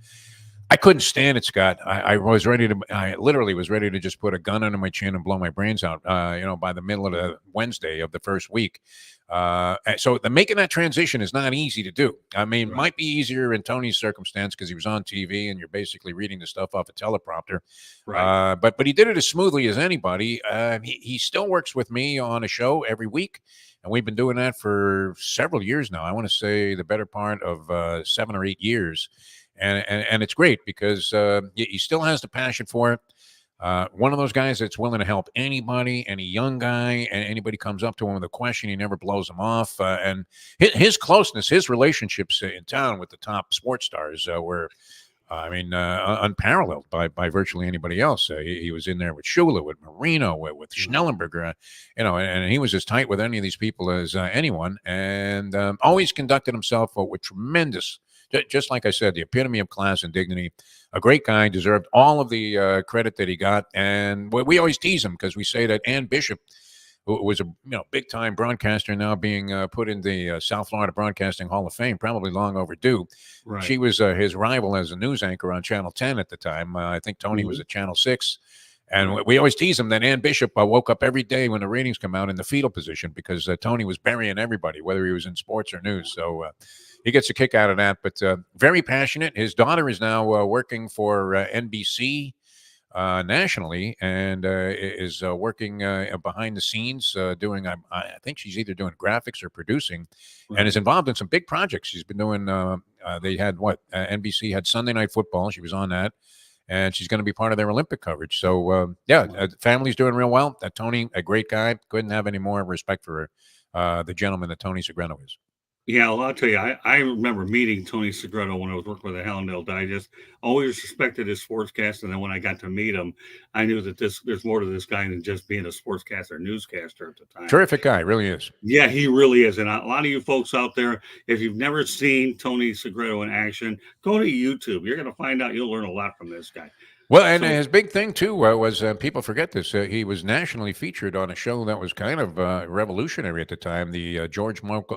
I couldn't stand it, Scott. I literally was ready to just put a gun under my chin and blow my brains out, by the middle of the Wednesday of the first week. So making that transition is not easy to do. I mean, it Right. might be easier in Tony's circumstance because he was on TV and you're basically reading the stuff off a teleprompter. Right. But he did it as smoothly as anybody. He still works with me on a show every week. And we've been doing that for several years now. I want to say the better part of 7 or 8 years. And it's great because he still has the passion for it. One of those guys that's willing to help anybody, any young guy, and anybody comes up to him with a question, he never blows them off. And his closeness, his relationships in town with the top sports stars were, unparalleled by virtually anybody else. He was in there with Shula, with Marino, with Schnellenberger, and he was as tight with any of these people as anyone, and always conducted himself with tremendous. Just like I said, the epitome of class and dignity. A great guy, deserved all of the credit that he got. And we always tease him because we say that Ann Bishop, who was a big time broadcaster, now being put in the South Florida Broadcasting Hall of Fame, probably long overdue. Right. She was his rival as a news anchor on Channel 10 at the time. I think Tony was Mhm. at Channel 6. And Right. we always tease him that Ann Bishop woke up every day when the ratings come out in the fetal position because Tony was burying everybody, whether he was in sports or news. So he gets a kick out of that, but very passionate. His daughter is now working for NBC nationally and is working behind the scenes doing, I think she's either doing graphics or producing, and is Right. involved in some big projects. She's been doing, they had NBC had Sunday Night Football. She was on that. And she's going to be part of their Olympic coverage. So, Wow. family's doing real well. Tony, a great guy. Couldn't have any more respect for the gentleman that Tony Segreto is. Yeah, well, I'll tell you, I remember meeting Tony Segreto when I was working with the Hallandale Digest. Always respected his sportscast, and then when I got to meet him, I knew that there's more to this guy than just being a sportscaster, newscaster at the time. Terrific guy, really is. Yeah, he really is. And a lot of you folks out there, if you've never seen Tony Segreto in action, go to YouTube. You're going to find out you'll learn a lot from this guy. Well, and So, his big thing too was people forget this. He was nationally featured on a show that was kind of revolutionary at the time, the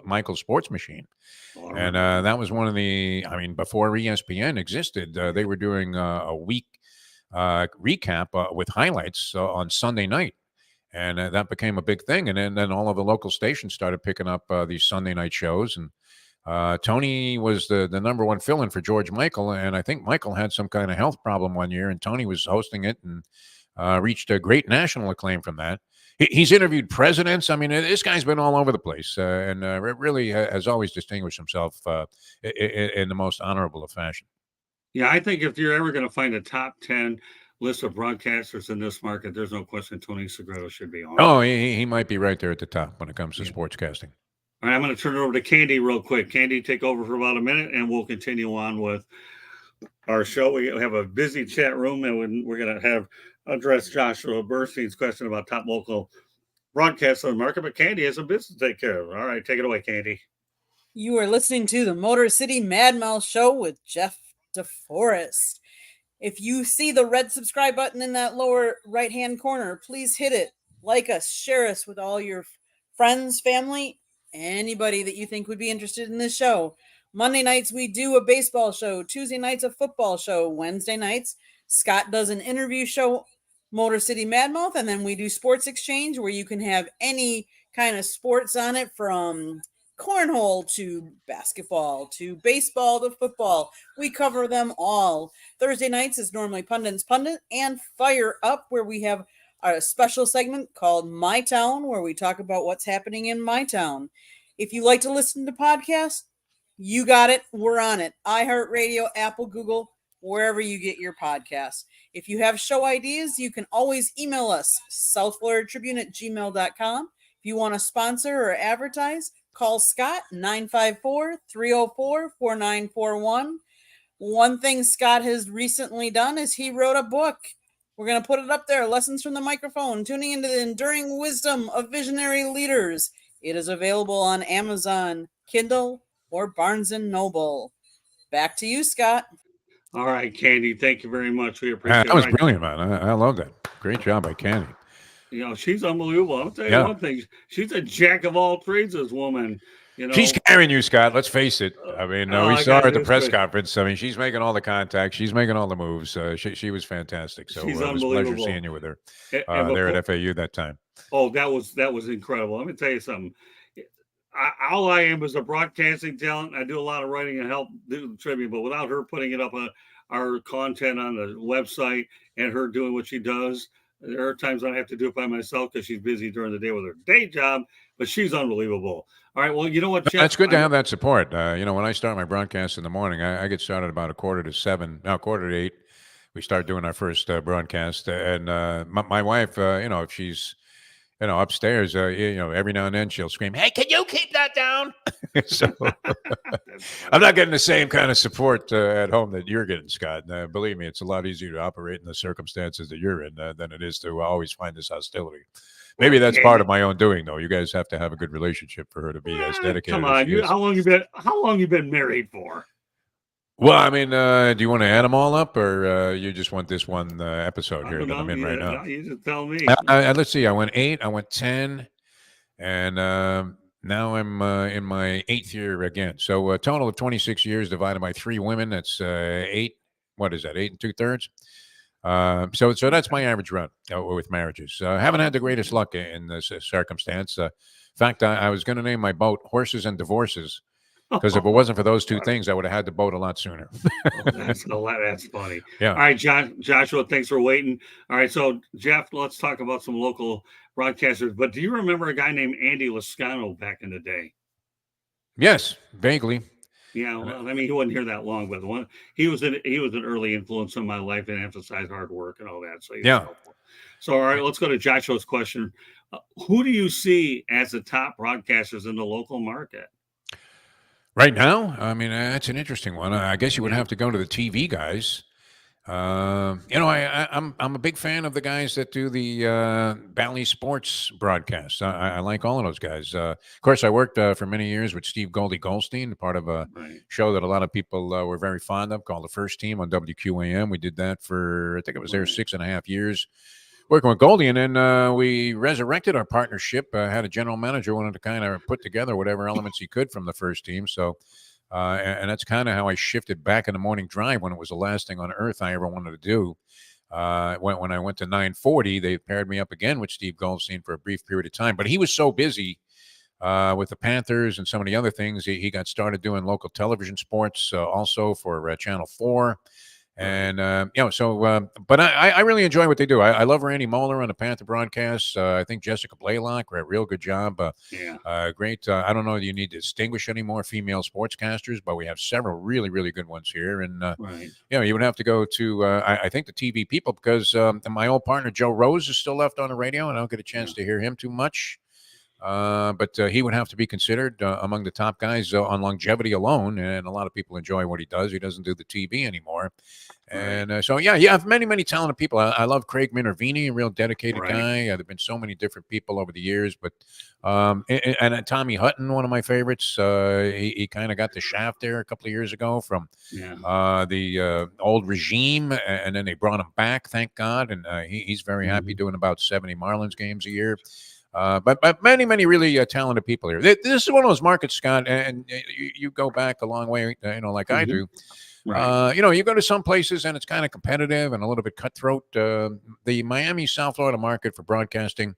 Michael Sports Machine, oh, I and remember. that was one of the. I mean, before ESPN existed, they were doing a week recap with highlights on Sunday night, and that became a big thing. And then all of the local stations started picking up these Sunday night shows, and Tony was the number one fill-in for George Michael, and I think Michael had some kind of health problem one year, and Tony was hosting it and reached a great national acclaim from that. He's interviewed presidents. I mean, this guy's been all over the place, and really has always distinguished himself in the most honorable of fashion. Yeah, I think if you're ever going to find a top 10 list of broadcasters in this market, there's no question Tony Segreto should be on it. Oh, he might be right there at the top when it comes to Yeah. sportscasting. All right, I'm going to turn it over to Candy real quick. Candy, take over for about a minute, and we'll continue on with our show. We have a busy chat room, and we're going to have address Joshua Bernstein's question about top local broadcasts on the market. But Candy has a business to take care of. All right, take it away, Candy. You are listening to the Motor City Mad Mouth Show with Jeff Deforrest. If you see the red subscribe button in that lower right-hand corner, please hit it. Like us, share us with all your friends, family, anybody that you think would be interested in this show. Monday nights, we do a baseball show. Tuesday nights, a football show. Wednesday nights, Scott does an interview show, Motor City Mad Mouth, and then we do Sports Exchange, where you can have any kind of sports on it, from cornhole to basketball to baseball to football. We cover them all. Thursday nights is normally Pundit's Pundit and Fire Up, where we have a special segment called My Town, where we talk about what's happening in my town. If you like to listen to podcasts, you got it. We're on it. iHeartRadio, Apple, Google, wherever you get your podcasts. If you have show ideas, you can always email us, southfloridatribune@gmail.com. If you want to sponsor or advertise, call Scott, 954-304-4941. One thing Scott has recently done is he wrote a book. We're going to put it up there, Lessons from the Microphone, Tuning into the Enduring Wisdom of Visionary Leaders. It is available on Amazon, Kindle, or Barnes & Noble. Back to you, Scott. All right, Candy, thank you very much. We appreciate it. That was Right. brilliant, man. I love that. Great job by Candy. You know, she's unbelievable. I'll tell you Yeah. one thing. She's a jack of all trades, this woman. You know, She's carrying you, Scott. Let's face it. I mean, Oh, we I saw got her at the news press for you. conference. I mean, she's making all the contacts. She's making all the moves. She was fantastic. So She's it was a pleasure unbelievable. seeing you with her And there before- at FAU that time. Oh, that was incredible. Let me tell you something. All I am is a broadcasting talent. I do a lot of writing and help do the tribune, but without her putting it up on our content on the website and her doing what she does, there are times I have to do it by myself because she's busy during the day with her day job, but she's unbelievable. All right. Well, you know what, Jeff? That's good to have that support. When I start my broadcast in the morning, I get started about 6:45, now 6:45. We start doing our first broadcast. And my wife, if she's, upstairs, every now and then she'll scream, "Hey, can you keep that down?" So I'm not getting the same kind of support at home that you're getting, Scott. Believe me, it's a lot easier to operate in the circumstances that you're in than it is to always find this hostility. Maybe that's part of my own doing, though. You guys have to have a good relationship for her to be as dedicated. Come as on, she is. how long you been married for? Well, I mean, do you want to add them all up, or you just want this one episode here that I'm in right now? You just tell me. Let's see. I went 8. I went 10, and now I'm in my 8th year again. So a total of 26 years divided by 3 women. That's 8. What is that? 8 2/3. So that's my average run with marriages. I haven't had the greatest luck in this circumstance. In fact, I was going to name my boat "Horses and Divorces," because if it wasn't for those 2 things, I would have had the boat a lot sooner. That's funny. Yeah. All right, Joshua, thanks for waiting. All right, so Jeff, let's talk about some local broadcasters. But do you remember a guy named Andy Lascano back in the day? Yes, vaguely. Yeah, well, I mean, he wasn't here that long, but he was an early influence in my life and emphasized hard work and all that. So Yeah. So all right, let's go to Joshua's question. Who do you see as the top broadcasters in the local market? Right now, I mean, that's an interesting one. I guess you would Yeah. have to go to the TV guys. I'm a big fan of the guys that do the Bally Sports broadcasts. I like all of those guys. Of course, I worked for many years with Steve Goldstein, part of a Right. show that a lot of people were very fond of called The First Team on WQAM. We did that for, I think it was there Right. 6.5 years working with Goldie, and then we resurrected our partnership. Had a general manager wanted to kind of put together whatever elements he could from the first team. So, and that's kind of how I shifted back in the morning drive when it was the last thing on earth I ever wanted to do. When I went to 940, they paired me up again with Steve Goldstein for a brief period of time, but he was so busy with the Panthers and some of the other things. He got started doing local television sports also for Channel 4. And but I really enjoy what they do. I love Randy Moeller on the Panther broadcasts. I think Jessica Blaylock, a real good job. Yeah. Great. I don't know that you need to distinguish any more female sportscasters, but we have several really, really good ones here. And Right. you would have to go to I think the TV people because my old partner Joe Rose is still left on the radio, and I don't get a chance to hear him too much. But he would have to be considered among the top guys on longevity alone, and a lot of people enjoy what he does. He doesn't do the TV anymore, Right. and so you have many, many talented people. I love Craig Minervini, a real dedicated Right. guy. There've been so many different people over the years, but and Tommy Hutton, one of my favorites. He kind of got the shaft there a couple of years ago from Yeah. the old regime, and then they brought him back, thank God, and he's very happy doing about 70 Marlins games a year. But many, many really talented people here. This is one of those markets, Scott, and you go back a long way, like I do. Right. You go to some places and it's kind of competitive and a little bit cutthroat. The Miami, South Florida market for broadcasting,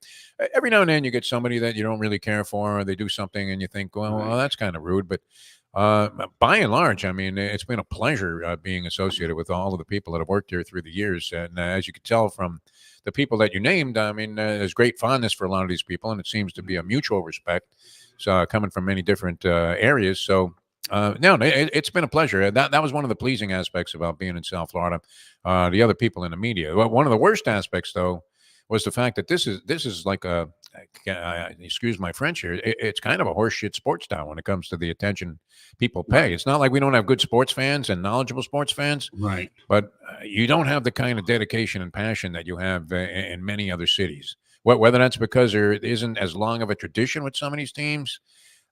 every now and then you get somebody that you don't really care for, or they do something and you think, well, that's kind of rude. But by and large, I mean, it's been a pleasure being associated with all of the people that have worked here through the years. And as you can tell from the people that you named, I mean, there's great fondness for a lot of these people, and it seems to be a mutual respect. So coming from many different areas. So no, it's been a pleasure. That was one of the pleasing aspects about being in South Florida. The other people in the media. Well, one of the worst aspects, though, was the fact that this is like a excuse my French here. It's kind of a horseshit sports town when it comes to the attention people pay. Right. It's not like we don't have good sports fans and knowledgeable sports fans, Right. but you don't have the kind of dedication and passion that you have in many other cities. Whether that's because there isn't as long of a tradition with some of these teams,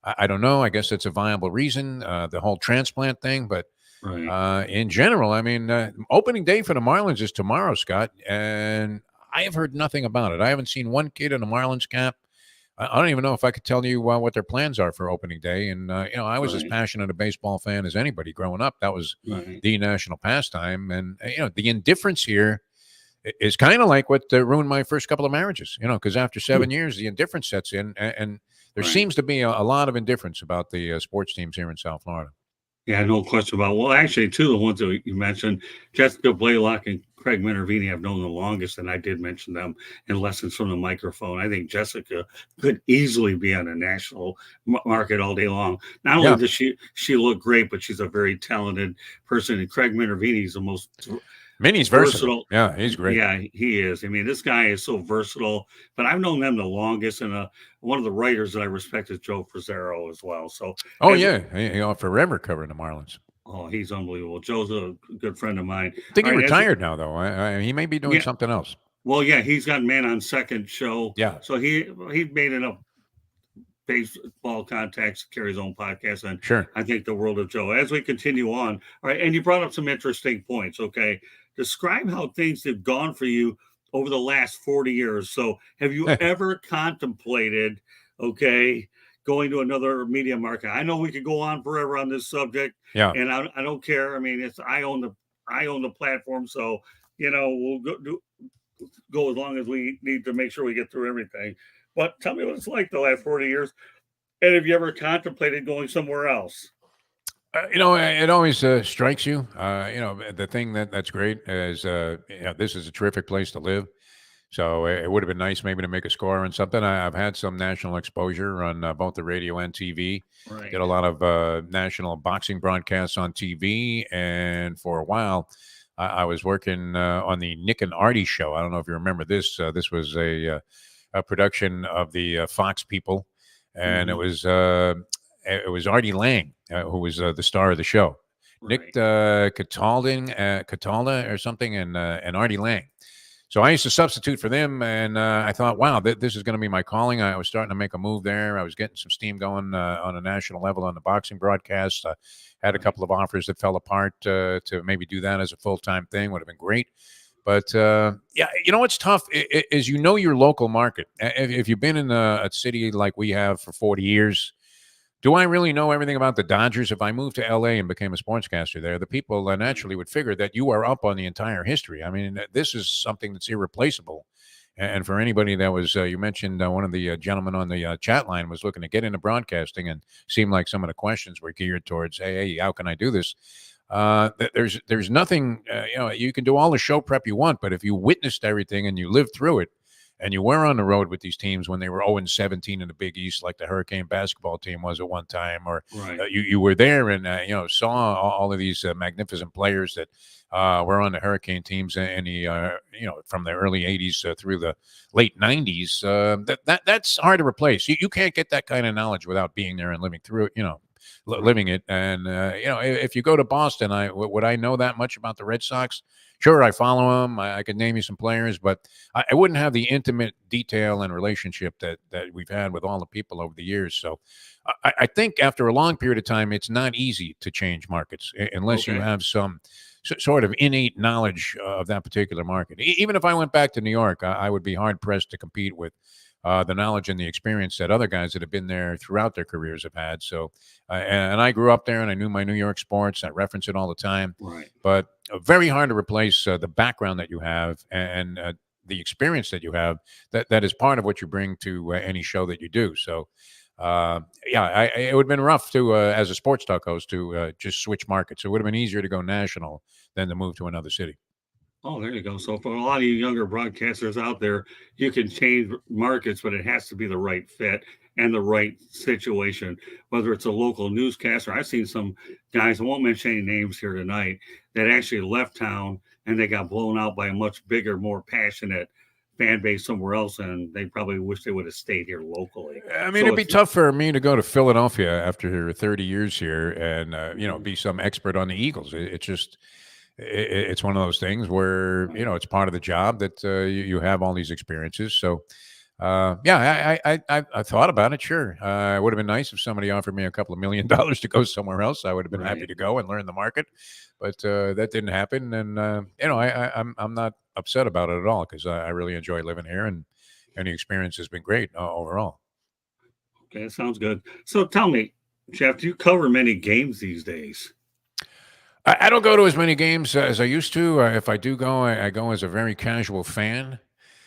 I don't know. I guess it's a viable reason, the whole transplant thing. But Right. in general, I mean, opening day for the Marlins is tomorrow, Scott, and I have heard nothing about it. I haven't seen one kid in a Marlins cap. I don't even know if I could tell you what their plans are for opening day. And I was as Right. passionate a baseball fan as anybody growing up. That was Right. the national pastime, and the indifference here is kind of like what ruined my first couple of marriages. Because after 7 years, the indifference sets in, and there Right. seems to be a lot of indifference about the sports teams here in South Florida. Yeah, no question about. Well, actually, two of the ones that you mentioned, Jessica Blaylock and Craig Minervini, I've known the longest, and I did mention them in lessons from the microphone. I think Jessica could easily be on a national market all day long. Not only Yeah, does she look great, but she's a very talented person. And Craig Minervini is the most Minnie's versatile. versatile. Yeah, he's great. Yeah, he is. I mean, this guy is so versatile. But I've known them the longest, and one of the writers that I respect is Joe Frizzero as well. So Oh as yeah, forever covering the Marlins. oh, he's unbelievable. Joe's a good friend of mine. I think All he right, retired now, though. He may be doing yeah, something else. well, yeah, he's got Man on Second show, Yeah, so he made enough baseball contacts to carry his own podcast, and sure. I think the world of Joe. As we continue on, all right, and you brought up some interesting points. Okay, describe how things have gone for you over the last 40 years. So, have you ever contemplated, okay, going to another media market? I know we could go on forever on this subject, Yeah. and I don't care. I mean, I own the platform, so we'll go as long as we need to make sure we get through everything. But tell me what it's like the last 40 years. And have you ever contemplated going somewhere else? It always strikes you. The thing that's great is, this is a terrific place to live. So it would have been nice maybe to make a score on something. I've had some national exposure on both the radio and TV. Did Right. a lot of national boxing broadcasts on TV, and for a while, I was working on the Nick and Artie show. I don't know if you remember this. This was a production of the Fox people, and it Mm-hmm. was it was Artie Lang who was the star of the show. Nick Catalda or something, and Artie Lang. So I used to substitute for them, and I thought, wow, this is going to be my calling. I was starting to make a move there. I was getting some steam going on a national level on the boxing broadcast. Had a couple of offers that fell apart to maybe do that as a full-time thing. Would have been great. But yeah, you know what's tough is your local market. If you've been in a city like we have for 40 years, do I really know everything about the Dodgers? If I moved to LA and became a sportscaster there, the people naturally would figure that you are up on the entire history. I mean, this is something that's irreplaceable. And for anybody that was, you mentioned one of the gentlemen on the chat line was looking to get into broadcasting, and seemed like some of the questions were geared towards, hey, how can I do this? There's nothing, you can do all the show prep you want, but if you witnessed everything and you lived through it, and you were on the road with these teams when they were 0-17 in the Big East, like the Hurricane basketball team was at one time, or you were there and saw all of these magnificent players that were on the Hurricane teams and from the early '80s through the late '90s. That's hard to replace. You can't get that kind of knowledge without being there and living through it. Living it. And if you go to Boston, would I know that much about the Red Sox? Sure, I follow them. I could name you some players, but I wouldn't have the intimate detail and relationship that we've had with all the people over the years. So I think after a long period of time, it's not easy to change markets unless you have some sort of innate knowledge of that particular market. Even if I went back to New York, I would be hard pressed to compete with the knowledge and the experience that other guys that have been there throughout their careers have had. So, and I grew up there and I knew my New York sports. I reference it all the time. Right. But very hard to replace the background that you have and the experience that you have. That is part of what you bring to any show that you do. So, it would have been rough to, as a sports talk host, to just switch markets. It would have been easier to go national than to move to another city. Oh, there you go. So for a lot of you younger broadcasters out there, you can change markets, but it has to be the right fit and the right situation, whether it's a local newscaster. I've seen some guys, I won't mention any names here tonight, that actually left town and they got blown out by a much bigger, more passionate fan base somewhere else, and they probably wish they would have stayed here locally. I mean, it'd be tough for me to go to Philadelphia after 30 years here and, be some expert on the Eagles. It's just... It's one of those things where, it's part of the job that you have all these experiences. So, I thought about it. Sure. It would have been nice if somebody offered me a couple of $1 million to go somewhere else. I would have been happy to go and learn the market, but that didn't happen. And, I'm not upset about it at all because I really enjoy living here and the experience has been great overall. Okay. That sounds good. So tell me, Jeff, do you cover many games these days? I don't go to as many games as I used to. If I do go, I go as a very casual fan.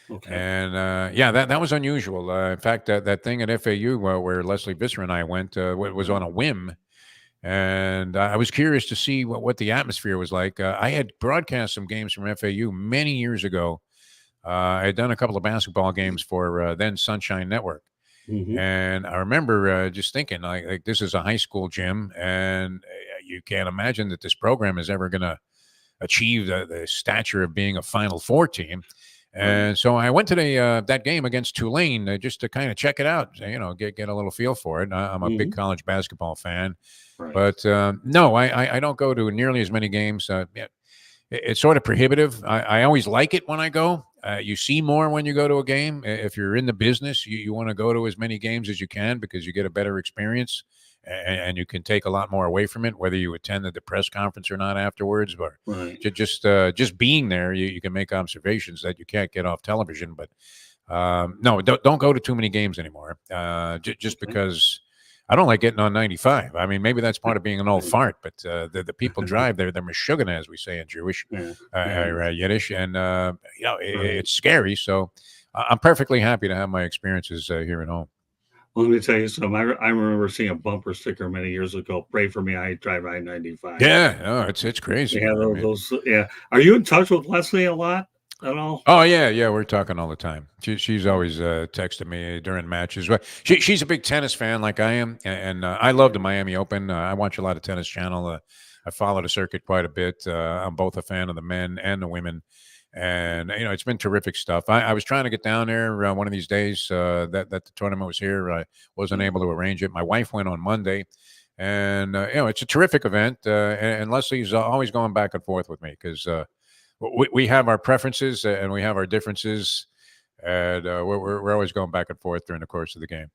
Okay. And that was unusual. In fact, that thing at FAU where Leslie Visser and I went was on a whim. And I was curious to see what the atmosphere was like. I had broadcast some games from FAU many years ago. I had done a couple of basketball games for then Sunshine Network. Mm-hmm. And I remember just thinking, like this is a high school gym, and you can't imagine that this program is ever going to achieve the stature of being a Final Four team. And so I went to that game against Tulane just to kind of check it out, get a little feel for it. I'm a big college basketball fan, but no, I don't go to nearly as many games. It's sort of prohibitive. I always like it when I go. You see more when you go to a game. If you're in the business, you want to go to as many games as you can because you get a better experience and you can take a lot more away from it, whether you attended the press conference or not afterwards. But just being there, you can make observations that you can't get off television. But no, don't go to too many games anymore. Just because I don't like getting on 95. I mean, maybe that's part of being an old fart, but the people drive they're Meshuggah, as we say in Jewish, Yiddish, and it's scary. So I'm perfectly happy to have my experiences here at home. Well, let me tell you something. I remember seeing a bumper sticker many years ago. Pray for me, I drive I-95. Yeah, no, it's crazy. Yeah, those. Yeah. Are you in touch with Leslie a lot? At all? Oh yeah, we're talking all the time. She's always texting me during matches. She's a big tennis fan, like I am, and I love the Miami Open. I watch a lot of Tennis Channel. I follow the circuit quite a bit. I'm both a fan of the men and the women, And it's been terrific stuff. I was trying to get down there one of these days that the tournament was here. I wasn't able to arrange it. My wife went on Monday, and it's a terrific event. And Leslie's always going back and forth with me because we have our preferences and we have our differences, and we're always going back and forth during the course of the game.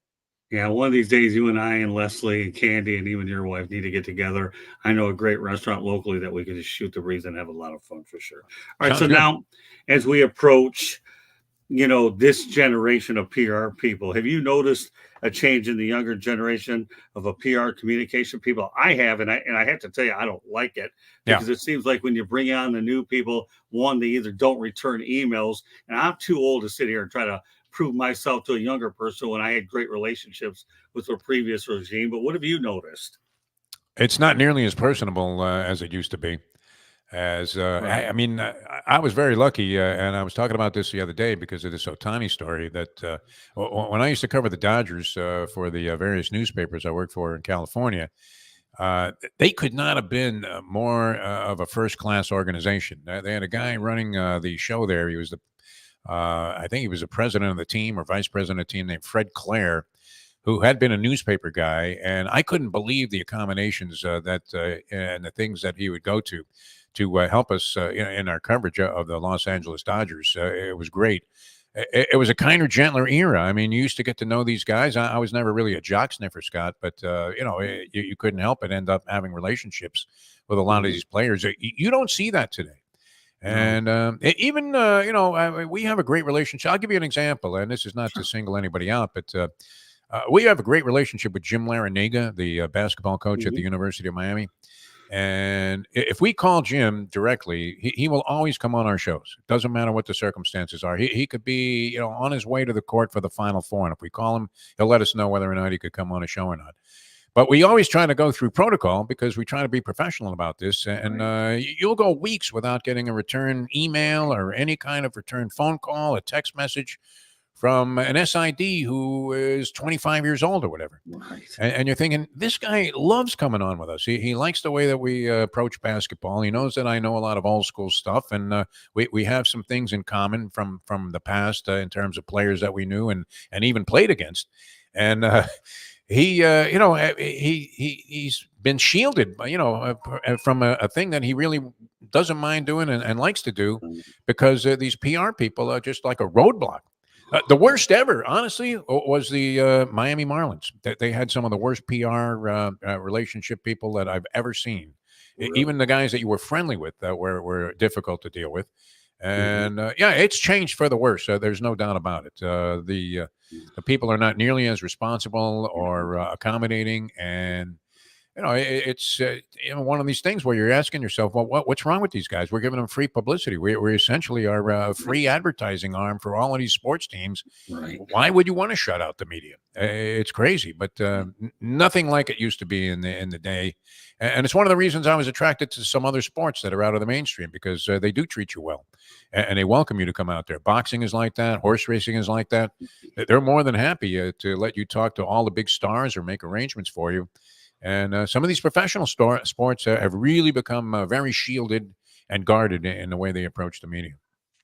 Yeah, one of these days, you and I and Leslie and Candy and even your wife need to get together. I know a great restaurant locally that we could just shoot the breeze and have a lot of fun for sure. All right, Sounds so good. now as we approach, this generation of PR people, have you noticed a change in the younger generation of a PR communication people? I have, and I have to tell you, I don't like it Yeah. because it seems like when you bring on the new people, one, they either don't return emails, and I'm too old to sit here and try to prove myself to a younger person when I had great relationships with the previous regime. But what have you noticed? It's not nearly as personable as it used to be. As Right. I mean, I was very lucky, and I was talking about this the other day because of this Otani story. That when I used to cover the Dodgers for the various newspapers I worked for in California, they could not have been more of a first-class organization. They had a guy running the show there. He was I think he was the president of the team or vice president of the team named Fred Clare, who had been a newspaper guy, and I couldn't believe the accommodations and the things that he would go to help us in our coverage of the Los Angeles Dodgers. It was great. It was a kinder, gentler era. I mean, you used to get to know these guys. I was never really a jock sniffer, Scott, but you couldn't help but end up having relationships with a lot of Mhm. these players. You don't see that today. No. And even we have a great relationship. I'll give you an example, and this is not to single anybody out, but we have a great relationship with Jim Larinaga, the basketball coach at the Mhm. University of Miami. And if we call Jim directly, he will always come on our shows. It doesn't matter what the circumstances are. He could be on his way to the court for the Final Four, and if we call him, he'll let us know whether or not he could come on a show or not. But we always try to go through protocol because we try to be professional about this. And you'll go weeks without getting a return email or any kind of return phone call, a text message from an SID who is 25 years old or whatever. Right. And you're thinking, this guy loves coming on with us. He likes the way that we approach basketball. He knows that I know a lot of old school stuff, and we have some things in common from the past in terms of players that we knew and even played against. And he's been shielded, from a thing that he really doesn't mind doing and likes to do because these PR people are just like a roadblock. The worst ever, honestly, was the Miami Marlins. They had some of the worst PR relationship people that I've ever seen. Really? Even the guys that you were friendly with that were difficult to deal with. Mhm. And it's changed for the worse. There's no doubt about it. The people are not nearly as responsible or accommodating, and it's one of these things where you're asking yourself, well, what's wrong with these guys? We're giving them free publicity. We essentially are a free advertising arm for all of these sports teams. Right. Why would you want to shut out the media? It's crazy, but nothing like it used to be in the day. And it's one of the reasons I was attracted to some other sports that are out of the mainstream because they do treat you well and they welcome you to come out there. Boxing is like that. Horse racing is like that. They're more than happy to let you talk to all the big stars or make arrangements for you. And some of these professional sports have really become very shielded and guarded in the way they approach the media.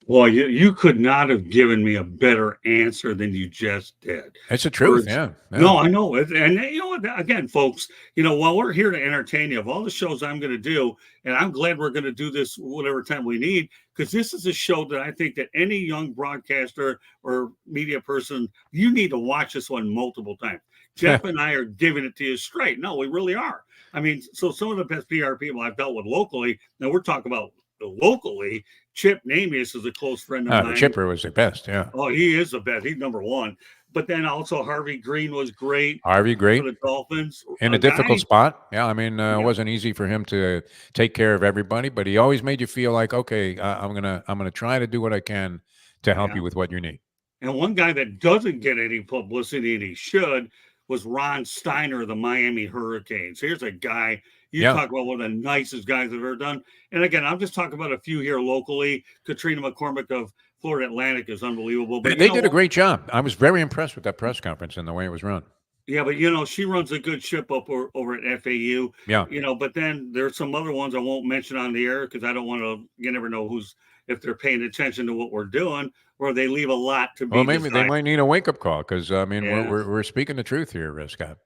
Well, you could not have given me a better answer than you just did. It's the For truth. Yeah. No, I know it, and you know what? Again, folks, while we're here to entertain you, of all the shows I'm going to do, and I'm glad we're going to do this whatever time we need, because this is a show that I think that any young broadcaster or media person, you need to watch this one multiple times. Jeff and I are giving it to you straight. No, we really are. I mean, so some of the best PR people I've dealt with locally. Now we're talking about locally. Chip Namias is a close friend of The mine. Chipper was the best. Yeah. Oh, he is the best. He's number one. But then also Harvey Green was great Harvey, for great. the Dolphins. In a A difficult guy, spot. Yeah. I mean, it yeah, wasn't easy for him to take care of everybody, but he always made you feel like, okay, I'm gonna try to do what I can to help yeah. you with what you need. And one guy that doesn't get any publicity and he should was Ron Steiner of the Miami Hurricanes. Here's a guy, you Yeah. talk about one of the nicest guys I've ever done. And again, I'm just talking about a few here locally. Katrina McCormick of Florida Atlantic is unbelievable. But They did a great job. I was very impressed with that press conference and the way it was run. yeah, but she runs a good ship up over at FAU. Yeah. But then there's some other ones I won't mention on the air because I don't want to. You never know who's if they're paying attention to what we're doing, or they leave a lot to be Well, maybe they desired. might need a wake up call because I mean Yeah. we're speaking the truth here, Scott.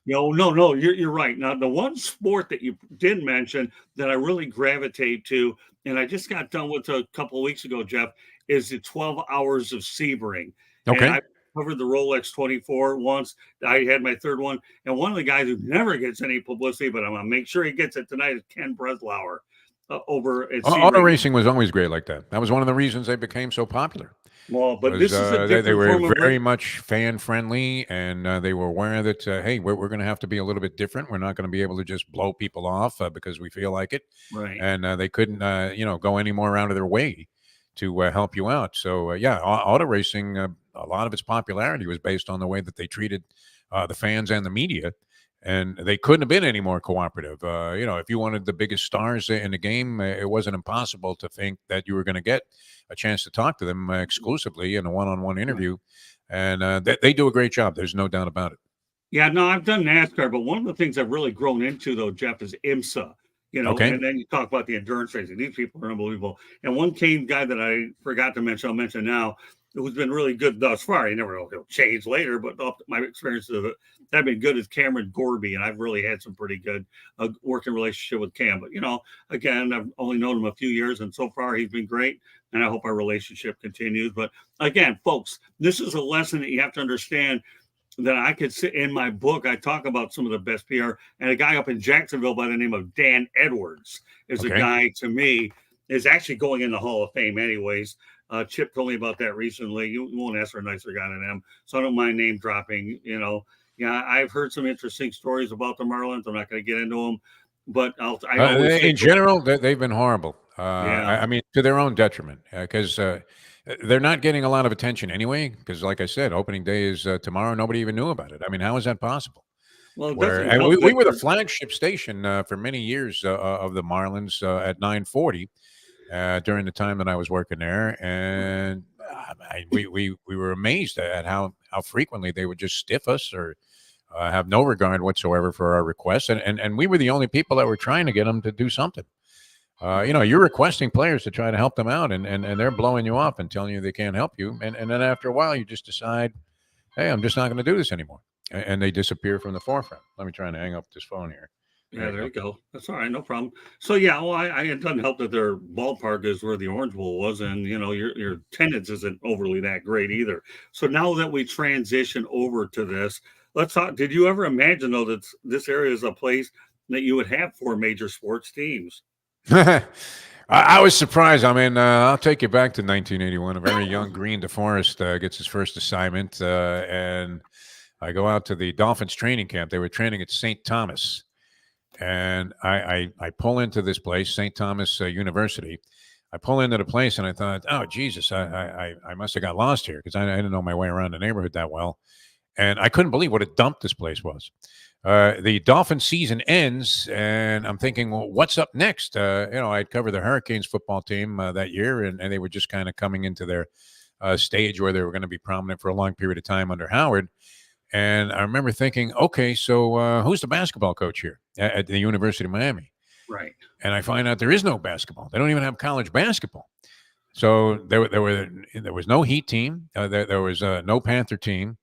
No, you're right. Now, the one sport that you did mention that I really gravitate to, and I just got done with a couple of weeks ago, Jeff, is the 12 hours of Sebring. And Okay. I covered the Rolex 24 once. I had my third one. And one of the guys who never gets any publicity, but I'm going to make sure he gets it tonight, is Ken Breslauer over at Auto Sebring. racing was always great like that. That was one of the reasons they became so popular. Well, but Was this is a they different were form of very race. much fan friendly, and they were aware that hey, we're going to have to be a little bit different. We're not going to be able to just blow people off because we feel like it, Right. and they couldn't go any more out of their way to help you out. So yeah, auto racing, a lot of its popularity was based on the way that they treated the fans and the media. And they couldn't have been any more cooperative. If you wanted the biggest stars in the game, it wasn't impossible to think that you were going to get a chance to talk to them exclusively in a one-on-one interview. And they do a great job. There's no doubt about it. Yeah, no, I've done NASCAR, but one of the things I've really grown into, though, Jeff, is IMSA. Okay. And then you talk about the endurance racing. These people are unbelievable. And one guy that I forgot to mention, I'll mention now, who's been really good thus far. You never know if he'll change later, but my experience of it, that been good is Cameron Gorby, and I've really had some pretty good working relationship with Cam. But again, I've only known him a few years, and so far he's been great. And I hope our relationship continues. But again, folks, this is a lesson that you have to understand. That I could sit in my book. I talk about some of the best PR, and a guy up in Jacksonville by the name of Dan Edwards is a guy, to me, is actually going in the Hall of Fame anyways. Chip told me about that recently. You won't ask for a nicer guy than him, so I don't mind name dropping. Yeah, I've heard some interesting stories about the Marlins. I'm not going to get into them, but in general, they've been horrible. Yeah. I mean, to their own detriment, because they're not getting a lot of attention anyway. Because, like I said, opening day is tomorrow. Nobody even knew about it. I mean, how is that possible? Well, we were the flagship station for many years of the Marlins at 940 during the time that I was working there, and we were amazed at how frequently they would just stiff us or have no regard whatsoever for our requests, and we were the only people that were trying to get them to do something. You're requesting players to try to help them out, and they're blowing you off and telling you they can't help you, and then after a while you just decide, hey, I'm just not going to do this anymore, and they disappear from the forefront. Let me try and hang up this phone here. Yeah, there you go. That's all right, no problem. So yeah, well, it doesn't help that their ballpark is where the Orange Bowl was, and your attendance isn't overly that great either. So now that we transition over to this, let's talk. Did you ever imagine though that this area is a place that you would have 4 major sports teams? I was surprised. I mean, I'll take you back to 1981. A very young Green Deforrest gets his first assignment, and I go out to the Dolphins training camp. They were training at St. Thomas. And I pull into this place, St. Thomas University. I pull into the place and I thought, oh, Jesus, I must have got lost here because I didn't know my way around the neighborhood that well. And I couldn't believe what a dump this place was. The Dolphin season ends, and I'm thinking, well, what's up next? I'd covered the Hurricanes football team that year, and they were just kind of coming into their stage where they were going to be prominent for a long period of time under Howard. And I remember thinking, okay, so who's the basketball coach here at the University of Miami? Right. And I find out there is no basketball. They don't even have college basketball. So there was no Heat team. There was no Panther team.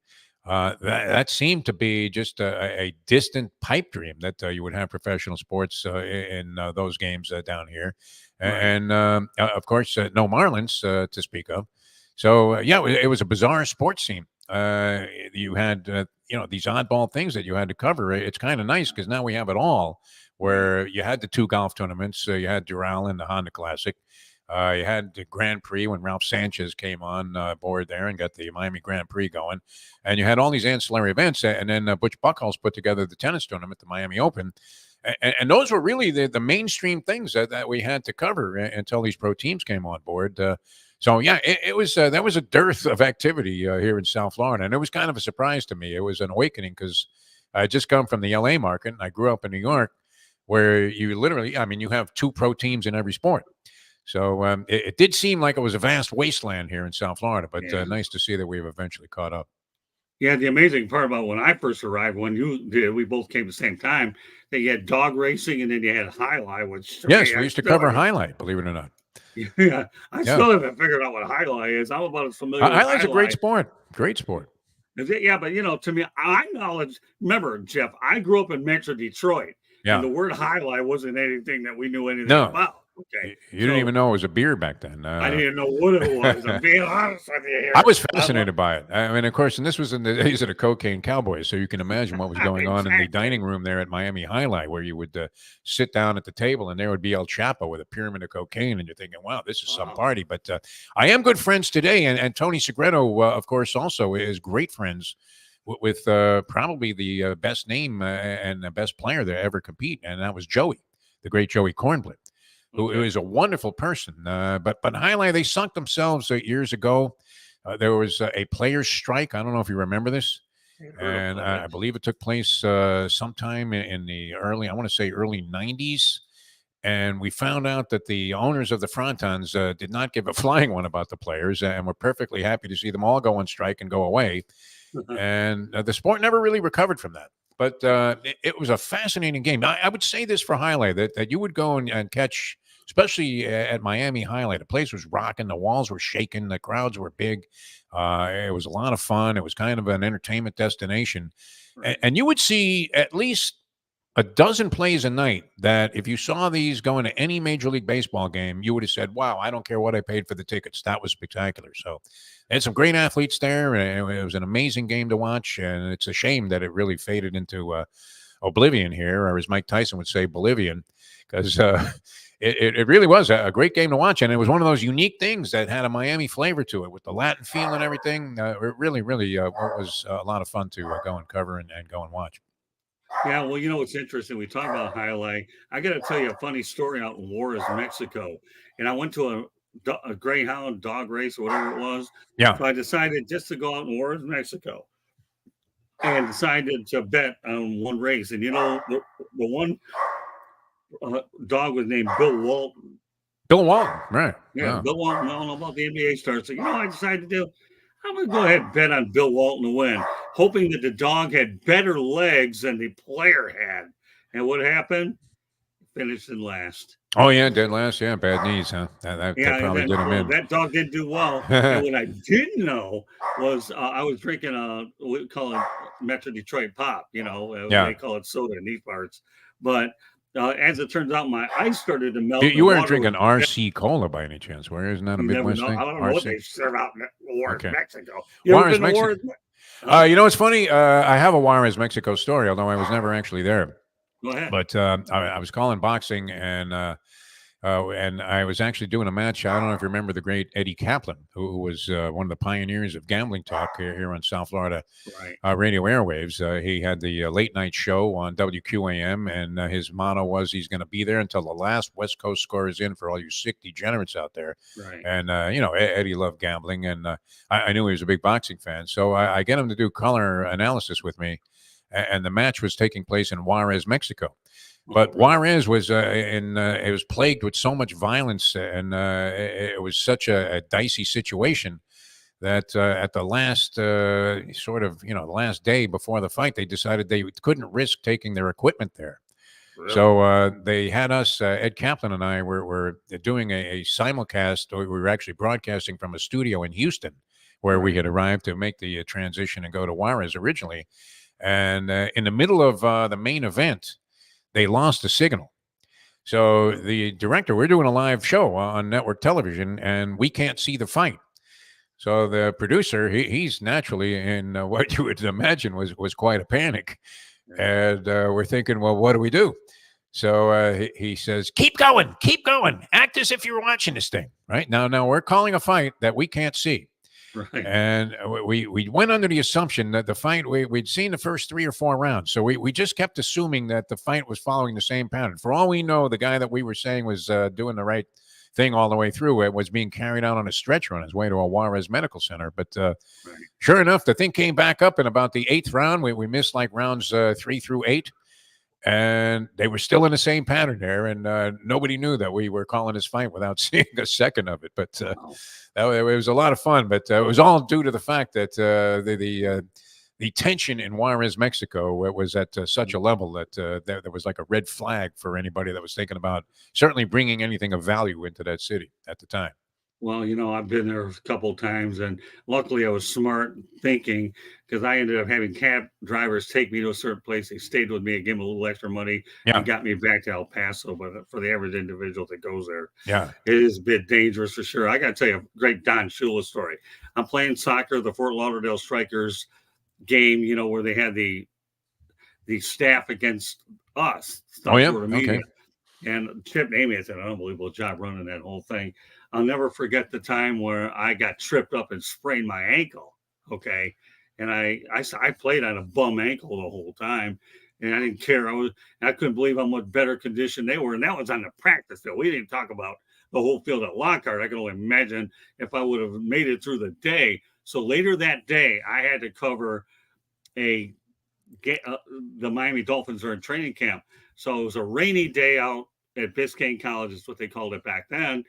That seemed to be just a distant pipe dream that you would have professional sports in those games down here. Right. And of course, no Marlins to speak of. So, it was a bizarre sports scene. You had these oddball things that you had to cover. It's kind of nice because now we have it all, where you had the 2 golf tournaments, you had Doral and the Honda Classic, you had the Grand Prix when Ralph Sanchez came on board there and got the Miami Grand Prix going, and you had all these ancillary events, and then Butch Buchholz put together the tennis tournament, the Miami Open, and those were really the mainstream things that we had to cover until these pro teams came on board. So, it was that was a dearth of activity here in South Florida. And it was kind of a surprise to me. It was an awakening because I had just come from the L.A. market, and I grew up in New York, where you literally, you have 2 pro teams in every sport. So it did seem like it was a vast wasteland here in South Florida, but nice to see that we've eventually caught up. Yeah, the amazing part about when I first arrived, when you did, we both came at the same time, that you had dog racing and then you had highlight, which... Yes, we used to cover highlight, believe it or not. Yeah, I Yeah. still haven't figured out what highlight is. I'm about as familiar with Highlight's a great highlight. sport. Great sport. Is it? Yeah, but to me, I knowledge. Remember, Jeff, I grew up in Metro Detroit, and Yeah. the word highlight wasn't anything that we knew anything No, about. Okay, you didn't so even know it was a beer back then. I didn't know what it was. I'm being honest with you I here. was I love fascinated by it. I mean, of course, and this was in the days of the cocaine cowboys, so you can imagine what was going on in the exactly. dining room there at Miami Highlight, where you would sit down at the table, and there would be El Chapo with a pyramid of cocaine, and you're thinking, "Wow, this is some Wow. party." But I am good friends today, and Tony Segreto, of course, also is great friends with probably the best name and the best player to ever compete, and that was Joey, the great Joey Cornblit, who Okay. is a wonderful person. But Highlight, they sunk themselves years ago. There was a players' strike. I don't know if you remember this, I heard and about it. I believe it took place sometime in the early, I want to say early '90s. And we found out that the owners of the Frontons did not give a flying one about the players, and were perfectly happy to see them all go on strike and go away. And the sport never really recovered from that. But it was a fascinating game. I would say this for Highlight, that you would go and catch, especially at Miami Highlight. The place was rocking, the walls were shaking, the crowds were big. It was a lot of fun. It was kind of an entertainment destination. Right. And you would see at least a dozen plays a night that if you saw these going to any Major League Baseball game, you would have said, wow, I don't care what I paid for the tickets. That was spectacular. So they had some great athletes there. And it was an amazing game to watch. And it's a shame that it really faded into oblivion here, or as Mike Tyson would say, Bolivian, because it really was a great game to watch. And it was one of those unique things that had a Miami flavor to it with the Latin feel and everything. It really, really was a lot of fun to go and cover and go and watch. Yeah, well, it's interesting. We talk about highlight. I got to tell you a funny story out in Juarez, Mexico. And I went to a Greyhound dog race or whatever it was. Yeah. So I decided just to go out in Juarez, Mexico, and decided to bet on one race. And the one dog was named Bill Walton. Bill Walton, right. Yeah, Wow. Bill Walton. I don't know about the NBA stars. So, I decided to do. I'm going to go ahead and bet on Bill Walton to win, hoping that the dog had better legs than the player had. And what happened? Finished in last. Oh, yeah, dead last. Yeah, bad knees, huh? That probably did him in. That dog did do well. And what I didn't know was I was drinking we call it Metro Detroit Pop. Yeah. They call it soda in these parts. But as it turns out, my ice started to melt. You weren't drinking RC Cola by any chance, where isn't that a Midwest thing? I don't know what they serve out in Juarez, Mexico. Juarez, Mexico. It's funny. I have a Juarez, Mexico story, although I was never actually there. Go ahead. But I was calling boxing, and I was actually doing a match. I don't know if you remember the great Eddie Kaplan, who was one of the pioneers of gambling talk here on South Florida radio airwaves. He had the late night show on WQAM, and his motto was he's going to be there until the last West Coast score is in for all you sick degenerates out there. Right. And, Eddie loved gambling, and I knew he was a big boxing fan. So I get him to do color analysis with me. And the match was taking place in Juarez, Mexico. But Juarez was it was plagued with so much violence, and it was such a dicey situation that at the last the last day before the fight, they decided they couldn't risk taking their equipment there. Really? So they had us, Ed Kaplan and I were doing a simulcast. We were actually broadcasting from a studio in Houston, where we had arrived to make the transition and go to Juarez originally. And in the middle of the main event, they lost the signal. So the director, we're doing a live show on network television, and we can't see the fight. So the producer, he's naturally in what you would imagine was quite a panic. And we're thinking, well, what do we do? So he says, keep going, act as if you're watching this thing. Right now we're calling a fight that we can't see. Right. And we went under the assumption that the fight, we'd seen the first 3 or 4 rounds. So we just kept assuming that the fight was following the same pattern. For all we know, the guy that we were saying was doing the right thing all the way through it was being carried out on a stretcher on his way to a Juarez Medical Center. But sure enough, the thing came back up in about the 8th round. We missed like rounds 3 through 8. And they were still in the same pattern there, and nobody knew that we were calling this fight without seeing a second of it. But it was a lot of fun. But it was all due to the fact that the tension in Juarez, Mexico, was at such a level that there was like a red flag for anybody that was thinking about certainly bringing anything of value into that city at the time. Well, I've been there a couple of times, and luckily I was smart thinking because I ended up having cab drivers take me to a certain place. They stayed with me and gave me a little extra money Yeah, and got me back to El Paso. But for the average individual that goes there, yeah. it is a bit dangerous for sure. I got to tell you a great Don Shula story. I'm playing soccer, the Fort Lauderdale Strikers game, where they had the staff against us, Oh, South yeah. Florida Okay. media. And Chip Amy did an unbelievable job running that whole thing. I'll never forget the time where I got tripped up and sprained my ankle. Okay. And I played on a bum ankle the whole time. And I didn't care. I couldn't believe how much better condition they were. And that was on the practice field. We didn't talk about the whole field at Lockhart. I can only imagine if I would have made it through the day. So later that day, I had to cover a the Miami Dolphins are in training camp. So it was a rainy day out at Biscayne College, is what they called it back then.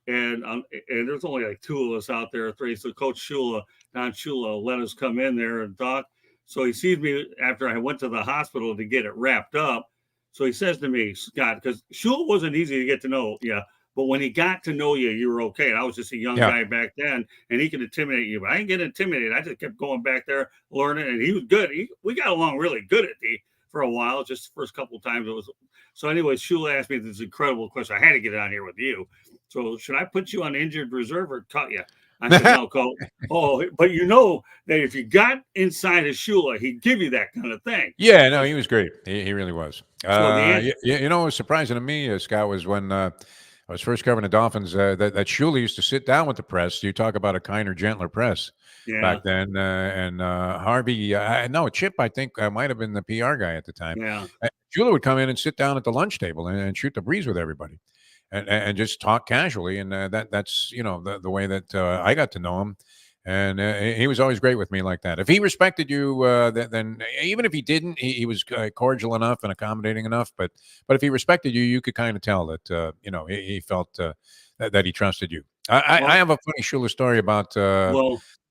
And there's only like two of us out there, three. So Coach Shula, Don Shula, let us come in there and talk. So he sees me after I went to the hospital to get it wrapped up. So he says to me, Scott, because Shula wasn't easy to get to know, yeah. But when he got to know you, you were okay. And I was just a young Yeah. guy back then, and he could intimidate you. But I didn't get intimidated. I just kept going back there, learning, and he was good. We got along really good at for a while. Just the first couple of times it was. So, anyways, Shula asked me this incredible question. I had to get it on here with you. So, should I put you on injured reserve or cut you? I said, no, Coach. Oh, but that if you got inside of Shula, he'd give you that kind of thing. Yeah, no, he was great. He really was. So the answer, What was surprising to me, Scott, was when I was first covering the Dolphins, that Shula used to sit down with the press. You talk about a kinder, gentler press yeah, back then. And Harvey, no, Chip, I think, might have been the PR guy at the time. yeah. Shula would come in and sit down at the lunch table and shoot the breeze with everybody. And just talk casually, and that's the way that I got to know him, and he was always great with me like that. If he respected you, then even if he didn't, he was cordial enough and accommodating enough. But if he respected you, you could kind of tell that he felt that he trusted you. I have a funny Shula story about.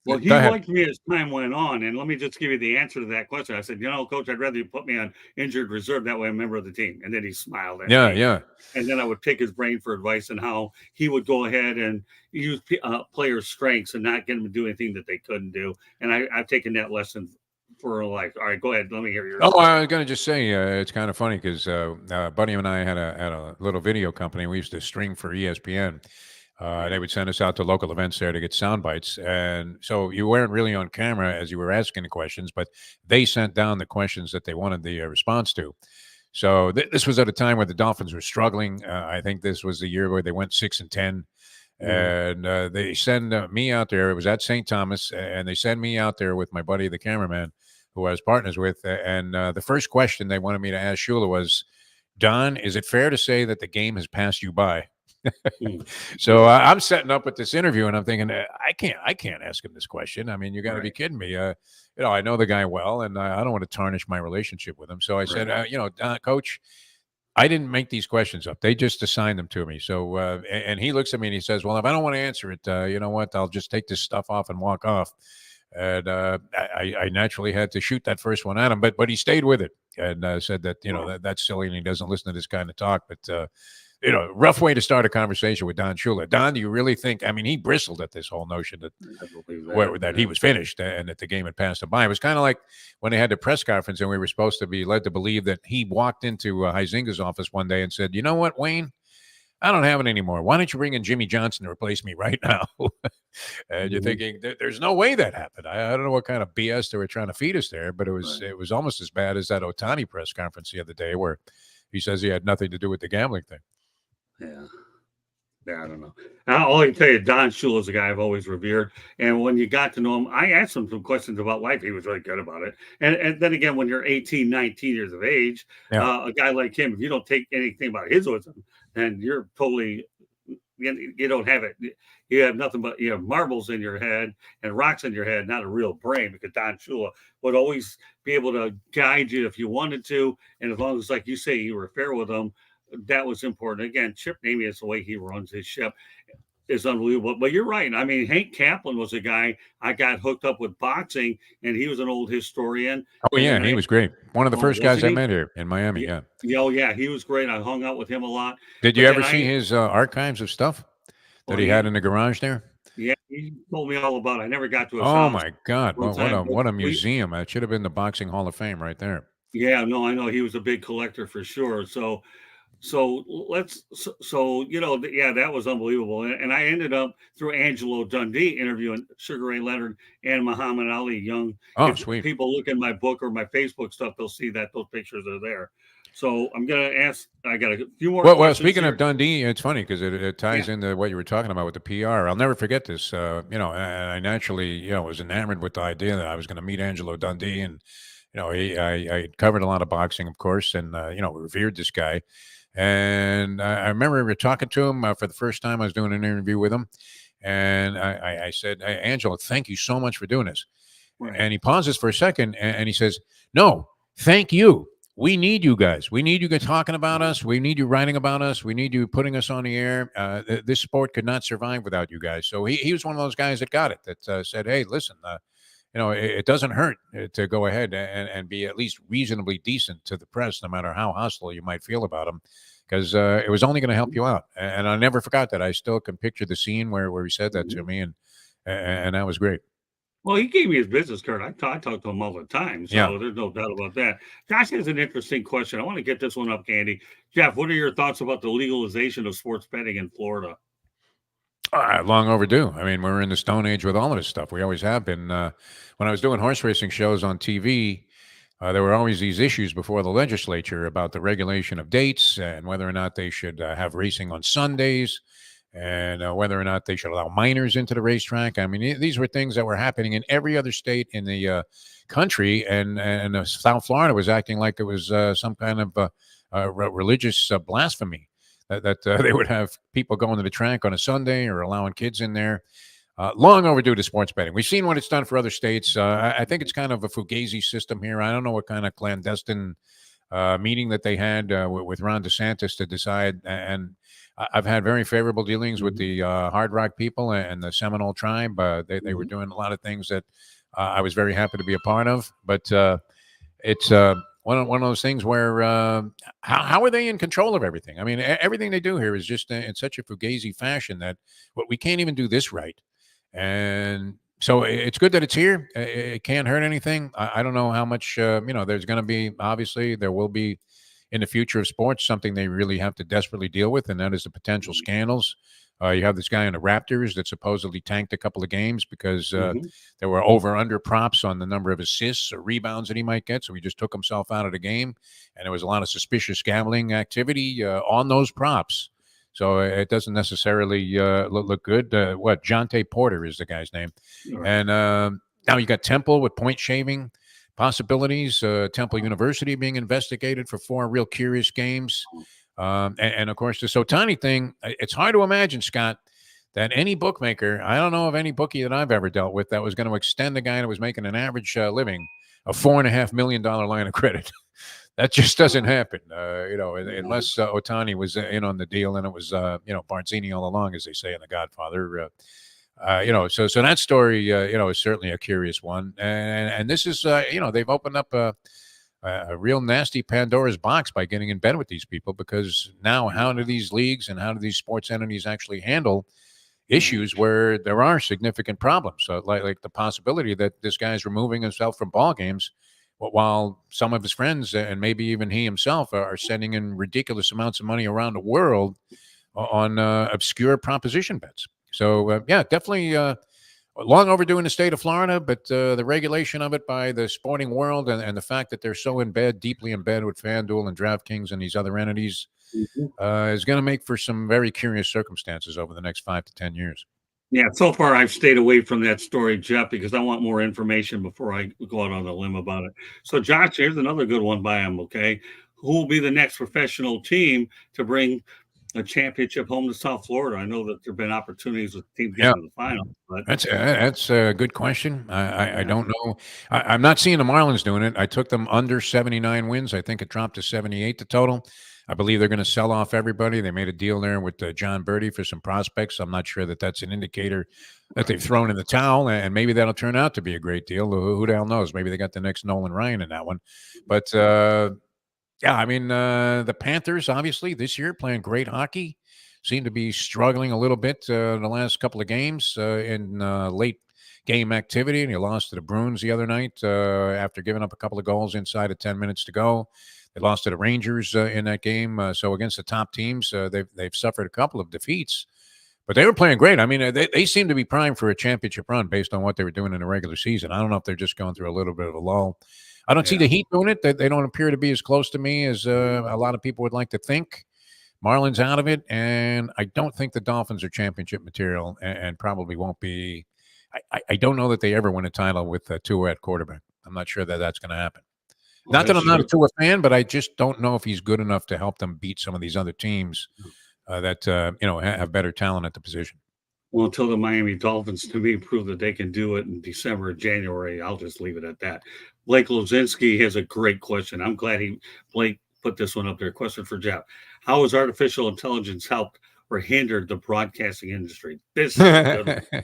Well, he Go ahead. liked me as time went on. And let me just give you the answer to that question. I said, Coach, I'd rather you put me on injured reserve. That way I'm a member of the team. And then he smiled at me. Yeah. And then I would pick his brain for advice on how he would go ahead and use players' strengths and not get them to do anything that they couldn't do. And I've taken that lesson for life. All right, go ahead. Let me hear yours. Oh, I was going to just say it's kind of funny because Buddy and I had a little video company. We used to string for ESPN. They would send us out to local events there to get sound bites. And so you weren't really on camera as you were asking the questions, but they sent down the questions that they wanted the response to. So this was at a time where the Dolphins were struggling. I think this was the year where they went 6-10. And they send me out there. It was at St. Thomas. And they send me out there with my buddy, the cameraman, who I was partners with. And the first question they wanted me to ask Shula was, Don, is it fair to say that the game has passed you by? So I'm setting up with this interview, and I'm thinking, I can't ask him this question. I mean, you got to be kidding me. I know the guy well, and I don't want to tarnish my relationship with him. So I said, Coach, I didn't make these questions up. They just assigned them to me. So, and he looks at me and he says, well, if I don't want to answer it, you know what? I'll just take this stuff off and walk off. And I naturally had to shoot that first one at him, but he stayed with it and said that, that's silly and he doesn't listen to this kind of talk. But, rough way to start a conversation with Don Shula. Don, do you really think, he bristled at this whole notion that he was finished and that the game had passed him by. It was kind of like when they had the press conference and we were supposed to be led to believe that he walked into Huizinga's office one day and said, you know what, Wayne, I don't have it anymore. Why don't you bring in Jimmy Johnson to replace me right now? And you're thinking, there's no way that happened. I don't know what kind of BS they were trying to feed us there, but it was almost as bad as that Ohtani press conference the other day where he says he had nothing to do with the gambling thing. Yeah, I don't know. All I can tell you, Don Shula is a guy I've always revered. And when you got to know him, I asked him some questions about life. He was really good about it. And then again, when you're 18, 19 years of age, a guy like him, if you don't take anything about his wisdom, then you're totally, you don't have it. You have nothing but, marbles in your head and rocks in your head, not a real brain, because Don Shula would always be able to guide you if you wanted to. And as long as, like you say, you were fair with him, that was important. Again, Chip Namey is the way he runs his ship. is unbelievable. But you're right. I mean, Hank Kaplan was a guy I got hooked up with boxing, and he was an old historian. Oh And yeah, then he I, was great. One of the oh, first guys wasn't I he? met here in Miami. Yeah, Yeah. yeah, oh, yeah, he was great. I hung out with him a lot. Did you But ever then see his archives of stuff that well, he had in the garage there? yeah, he told me all about it. I never got to his Oh house my God! one Well, what time, a but what a museum! That should have been the Boxing Hall of Fame right there. yeah, no, I know he was a big collector for sure. So yeah, that was unbelievable. And I ended up through Angelo Dundee interviewing Sugar Ray Leonard and Muhammad Ali Young. Oh, If sweet. people look in my book or my Facebook stuff, they'll see that those pictures are there. So I'm gonna ask. I got a few more Well, questions speaking of here. Dundee, it's funny because it Yeah. ties into what you were talking about with the PR. I'll never forget this. And I naturally, was enamored with the idea that I was going to meet Angelo Dundee, and I covered a lot of boxing, of course, and revered this guy. And I remember we were talking to him for the first time. I was doing an interview with him, and I said, "Hey, Angelo, thank you so much for doing this." Right. And he pauses for a second, and he says, "No, thank you. We need you guys. We need you guys talking about us. We need you writing about us. We need you putting us on the air. This sport could not survive without you guys." So he was one of those guys that got it, that said, "Hey, listen, it doesn't hurt to go ahead and be at least reasonably decent to the press, no matter how hostile you might feel about them, because it was only going to help you out." And I never forgot that. I still can picture the scene where he said that to me, and that was great. Well, he gave me his business card. I talk to him all the time, Yeah. so there's no doubt about that. Josh has an interesting question. I want to get this one up, Candy. Jeff, what are your thoughts about the legalization of sports betting in Florida? Long overdue. I mean, we're in the Stone Age with all of this stuff. We always have been. When I was doing horse racing shows on TV, there were always these issues before the legislature about the regulation of dates and whether or not they should have racing on Sundays, and whether or not they should allow minors into the racetrack. I mean, these were things that were happening in every other state in the country, and South Florida was acting like it was some kind of religious blasphemy that they would have people going to the track on a Sunday or allowing kids in there. Long overdue to sports betting. We've seen what it's done for other states. I think it's kind of a fugazi system here. I don't know what kind of clandestine meeting that they had with Ron DeSantis to decide. And I've had very favorable dealings with the Hard Rock people and the Seminole tribe. They were doing a lot of things that I was very happy to be a part of. But it's one of those things where how are they in control of everything? I mean, everything they do here is just in such a fugazi fashion that we can't even do this right. And so it's good that it's here. It can't hurt anything. I don't know how much there's going to be. Obviously, there will be in the future of sports something they really have to desperately deal with, and that is the potential scandals. You have this guy in the Raptors that supposedly tanked a couple of games because there were over/under props on the number of assists or rebounds that he might get. So he just took himself out of the game, and there was a lot of suspicious gambling activity on those props. So it doesn't necessarily look good. Jonte Porter is the guy's name. Right. And now you got Temple with point shaving possibilities. Temple University being investigated for 4 real curious games. And of course, the Sotani thing, it's hard to imagine, Scott, that any bookmaker, I don't know of any bookie that I've ever dealt with that was going to extend the guy that was making an average living a $4.5 million line of credit. That just doesn't happen, unless Otani was in on the deal, and it was, Barzini all along, as they say in The Godfather. So that story, is certainly a curious one, and this is, they've opened up a real nasty Pandora's box by getting in bed with these people, because now how do these leagues and how do these sports entities actually handle issues where there are significant problems? So like the possibility that this guy's removing himself from ball games while some of his friends and maybe even he himself are sending in ridiculous amounts of money around the world on obscure proposition bets. So, definitely long overdue in the state of Florida, but the regulation of it by the sporting world and the fact that they're so deeply in bed with FanDuel and DraftKings and these other entities is going to make for some very curious circumstances over the next 5 to 10 years. Yeah, so far I've stayed away from that story, Jeff, because I want more information before I go out on a limb about it. So, Josh, here's another good one by him, okay? Who will be the next professional team to bring a championship home to South Florida? I know that there have been opportunities with teams Yeah. getting to the final, but That's a good question. I yeah, don't know. I'm not seeing the Marlins doing it. I took them under 79 wins. I think it dropped to 78 the total. I believe they're going to sell off everybody. They made a deal there with John Birdie for some prospects. I'm not sure that that's an indicator that they've thrown in the towel, and maybe that'll turn out to be a great deal. Who the hell knows? Maybe they got the next Nolan Ryan in that one. But yeah, I mean, the Panthers, obviously, this year playing great hockey, seem to be struggling a little bit the last couple of games in late game activity. And you lost to the Bruins the other night after giving up a couple of goals inside of 10 minutes to go. They lost to the Rangers in that game. So against the top teams, they've suffered a couple of defeats. But they were playing great. I mean, they seem to be primed for a championship run based on what they were doing in the regular season. I don't know if they're just going through a little bit of a lull. I don't see the Heat doing it. They don't appear to be as close to me as a lot of people would like to think. Marlins out of it, and I don't think the Dolphins are championship material, and probably won't be. I don't know that they ever win a title with Tua at quarterback. I'm not sure that that's going to happen. well, Not that that's I'm not a true. Tua fan, but I just don't know if he's good enough to help them beat some of these other teams that have better talent at the position. Well, until the Miami Dolphins to me prove that they can do it in December or January, I'll just leave it at that. Blake Lozinski has a great question. I'm glad Blake put this one up there. Question for Jeff: how has artificial intelligence helped or hindered the broadcasting industry? This is a good one.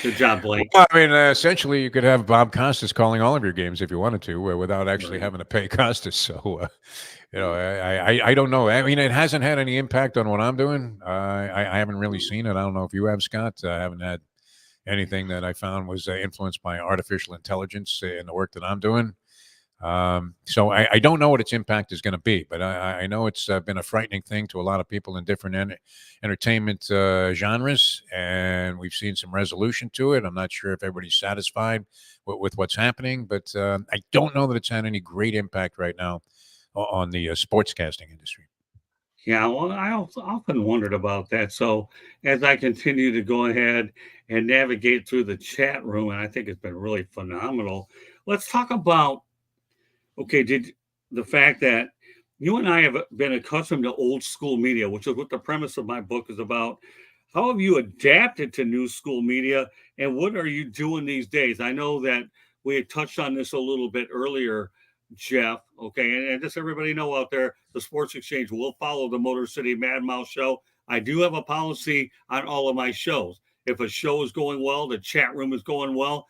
Good job, Blake. Well, I mean, essentially, you could have Bob Costas calling all of your games if you wanted to, without actually Right. having to pay Costas. So, I don't know. I mean, it hasn't had any impact on what I'm doing. I haven't really seen it. I don't know if you have, Scott. I haven't had anything that I found was influenced by artificial intelligence in the work that I'm doing. So I don't know what its impact is going to be, but I know it's been a frightening thing to a lot of people in different entertainment genres, and we've seen some resolution to it. I'm not sure if everybody's satisfied with what's happening, but I don't know that it's had any great impact right now on the sportscasting industry. Yeah, well, I also often wondered about that. So as I continue to go ahead and navigate through the chat room, and I think it's been really phenomenal. Let's talk about okay, did the fact that you and I have been accustomed to old school media, which is what the premise of my book is about. How have you adapted to new school media and what are you doing these days? I know that we had touched on this a little bit earlier, Jeff. Okay, and just everybody know out there, the Sports Exchange will follow the Motor City Mad Mouse show. I do have a policy on all of my shows. If a show is going well, the chat room is going well,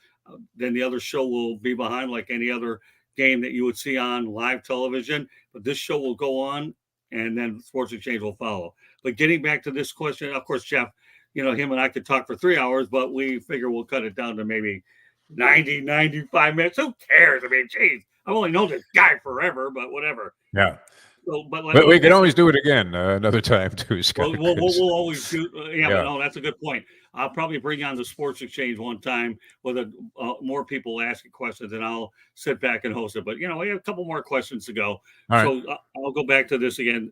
then the other show will be behind like any other game that you would see on live television. But this show will go on and then Sports Exchange will follow. But getting back to this question, of course, Jeff, him and I could talk for 3 hours, but we figure we'll cut it down to maybe 90, 95 minutes. Who cares? I mean, geez, I've only known this guy forever, but whatever. Yeah. So, but But we can always do it again another time too, Scott. We'll always do. Yeah, Yeah. but no, that's a good point. I'll probably bring on the Sports Exchange one time with more people asking questions, and I'll sit back and host it. But we have a couple more questions to go. All So right. I'll go back to this again.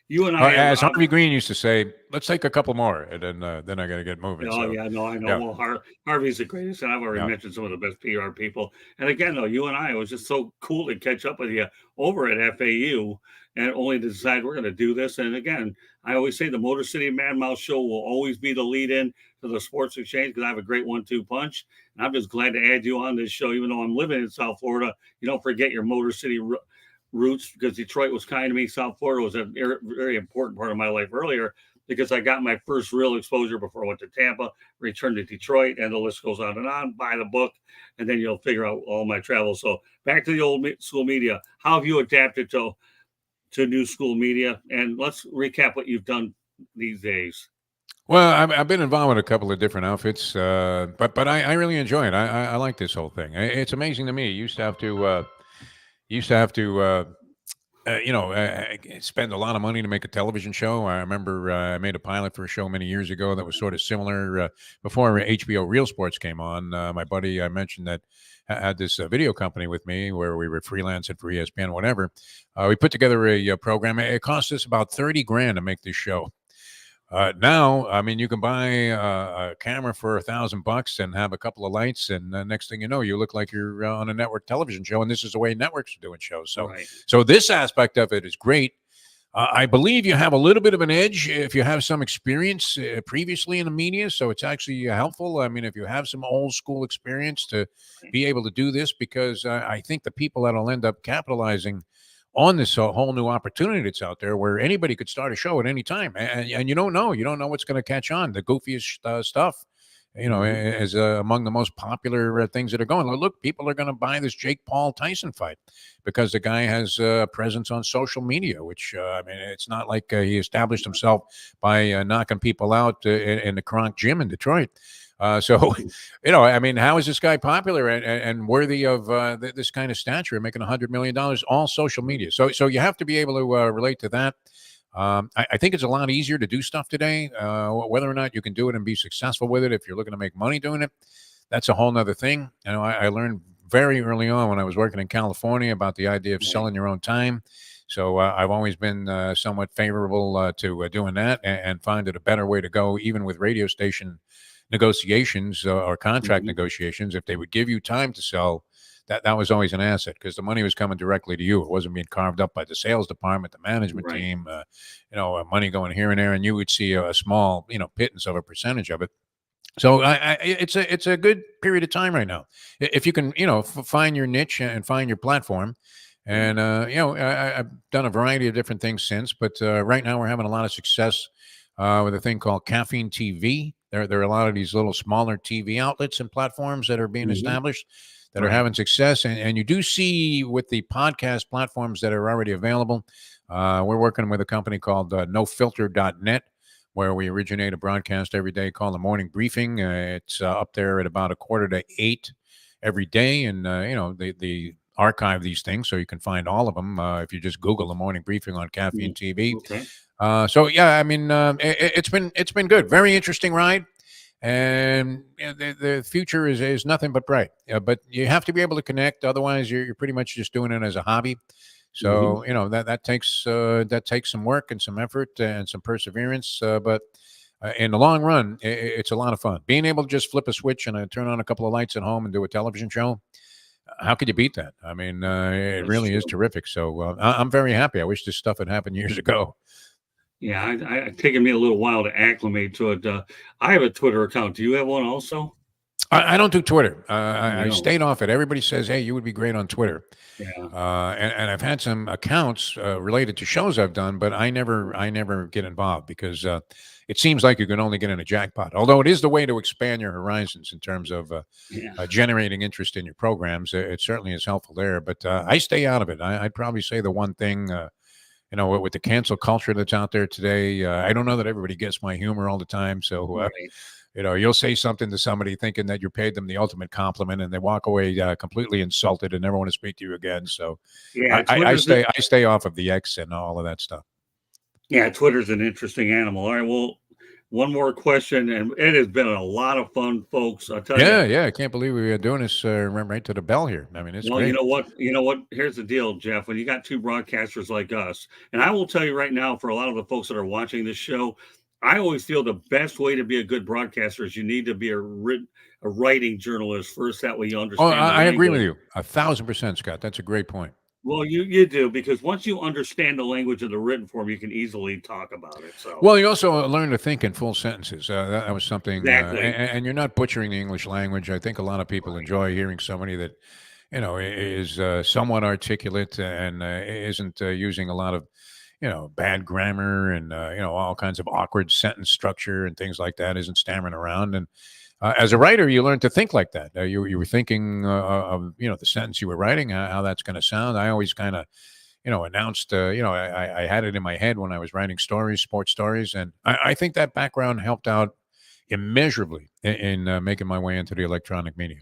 You and I, As Harvey Green used to say, let's take a couple more, and then I got to get moving. oh So, yeah, no, I know. yeah. Well, Harvey's the greatest, and I've already Yeah. mentioned some of the best PR people. And again, though, you and I, it was just so cool to catch up with you over at FAU, and only to decide we're going to do this. And again, I always say the Motor City Mad Mouse show will always be the lead-in to the Sports Exchange because I have a great 1-2 punch. And I'm just glad to add you on this show, even though I'm living in South Florida. You don't forget your Motor City roots because Detroit was kind to me. South Florida was a very important part of my life earlier because I got my first real exposure before I went to Tampa, returned to Detroit, and the list goes on and on. Buy the book, and then you'll figure out all my travels. So back to the old school media. How have you adapted to new school media? And let's recap what you've done these days. Well, I've been involved with a couple of different outfits, but I really enjoy it. I like this whole thing. It's amazing to me. You used to have to spend a lot of money to make a television show. I remember I made a pilot for a show many years ago that was sort of similar before HBO Real Sports came on. My buddy, I mentioned that had this video company with me where we were freelancing for ESPN, whatever. We put together a program. It cost us about $30,000 to make this show. Now, I mean, you can buy a camera for $1,000 and have a couple of lights, and next thing you know, you look like you're on a network television show. And this is the way networks are doing shows. Right. So this aspect of it is great. I believe you have a little bit of an edge if you have some experience previously in the media. So it's actually helpful. I mean, if you have some old school experience to be able to do this, because I think the people that'll end up capitalizing on this whole new opportunity that's out there where anybody could start a show at any time. And you don't know. You don't know what's going to catch on. The goofiest stuff. Is among the most popular things that are going. Look, people are going to buy this Jake Paul Tyson fight because the guy has a presence on social media, which, I mean, it's not like he established himself by knocking people out in the Kronk gym in Detroit. So, I mean, how is this guy popular and worthy of this kind of stature, making $100 million, all social media? So you have to be able to relate to that. I think it's a lot easier to do stuff today. Whether or not you can do it and be successful with it, if you're looking to make money doing it, that's a whole nother thing. I learned very early on when I was working in California about the idea of selling your own time. So I've always been somewhat favorable to doing that and find it a better way to go, even with radio station negotiations or contract negotiations. If they would give you time to sell, that was always an asset because the money was coming directly to you. It wasn't being carved up by the sales department, the management team, money going here and there, and you would see a small, pittance of a percentage of it. So it's a good period of time right now. If you can, find your niche and find your platform. And, I've done a variety of different things since, but right now we're having a lot of success with a thing called Caffeine TV. There are a lot of these little smaller TV outlets and platforms that are being established that are having success. And you do see with the podcast platforms that are already available, we're working with a company called nofilter.net, where we originate a broadcast every day called The Morning Briefing. It's up there at about 7:45 every day. And, they archive these things so you can find all of them if you just Google The Morning Briefing on Caffeine TV. Okay. So, yeah, I mean, it's been good. Very interesting ride. And the future is nothing but bright. But you have to be able to connect. Otherwise, you're pretty much just doing it as a hobby. So that takes some work and some effort and some perseverance. But in the long run, it's a lot of fun. Being able to just flip a switch and turn on a couple of lights at home and do a television show. How could you beat that? I mean, it really is terrific. So I'm very happy. I wish this stuff had happened years ago. Yeah, it's taken me a little while to acclimate to it. I have a Twitter account. Do you have one also? I don't do Twitter. I stayed off it. Everybody says, "Hey, you would be great on Twitter." Yeah. And I've had some accounts related to shows I've done, but I never get involved because it seems like you can only get in a jackpot. Although it is the way to expand your horizons in terms of generating interest in your programs. It certainly is helpful there. But I stay out of it. I'd probably say the one thing. With the cancel culture that's out there today, I don't know that everybody gets my humor all the time. So, you'll say something to somebody thinking that you paid them the ultimate compliment, and they walk away completely insulted and never want to speak to you again. So, I stay off of the X and all of that stuff. Yeah, Twitter's an interesting animal. All right, well, one more question, and it has been a lot of fun, folks. I'll tell you. Yeah, I can't believe we are doing this right to the bell here. I mean, it's great. You know what? Here's the deal, Jeff. When you got two broadcasters like us, and I will tell you right now, for a lot of the folks that are watching this show, I always feel the best way to be a good broadcaster is you need to be a writing journalist first. That way you understand. I agree with you 1,000%, Scott. That's a great point. Well, you do, because once you understand the language of the written form, you can easily talk about it. So, well, you also learn to think in full sentences. That was something, exactly. And you're not butchering the English language. I think a lot of people enjoy hearing somebody that, is somewhat articulate and isn't using a lot of, bad grammar and all kinds of awkward sentence structure and things like that. Isn't stammering around. And as a writer, you learn to think like that. You were thinking of the sentence you were writing, how that's going to sound. I always kind of announced, I had it in my head when I was writing stories, sports stories. And I think that background helped out immeasurably in making my way into the electronic media.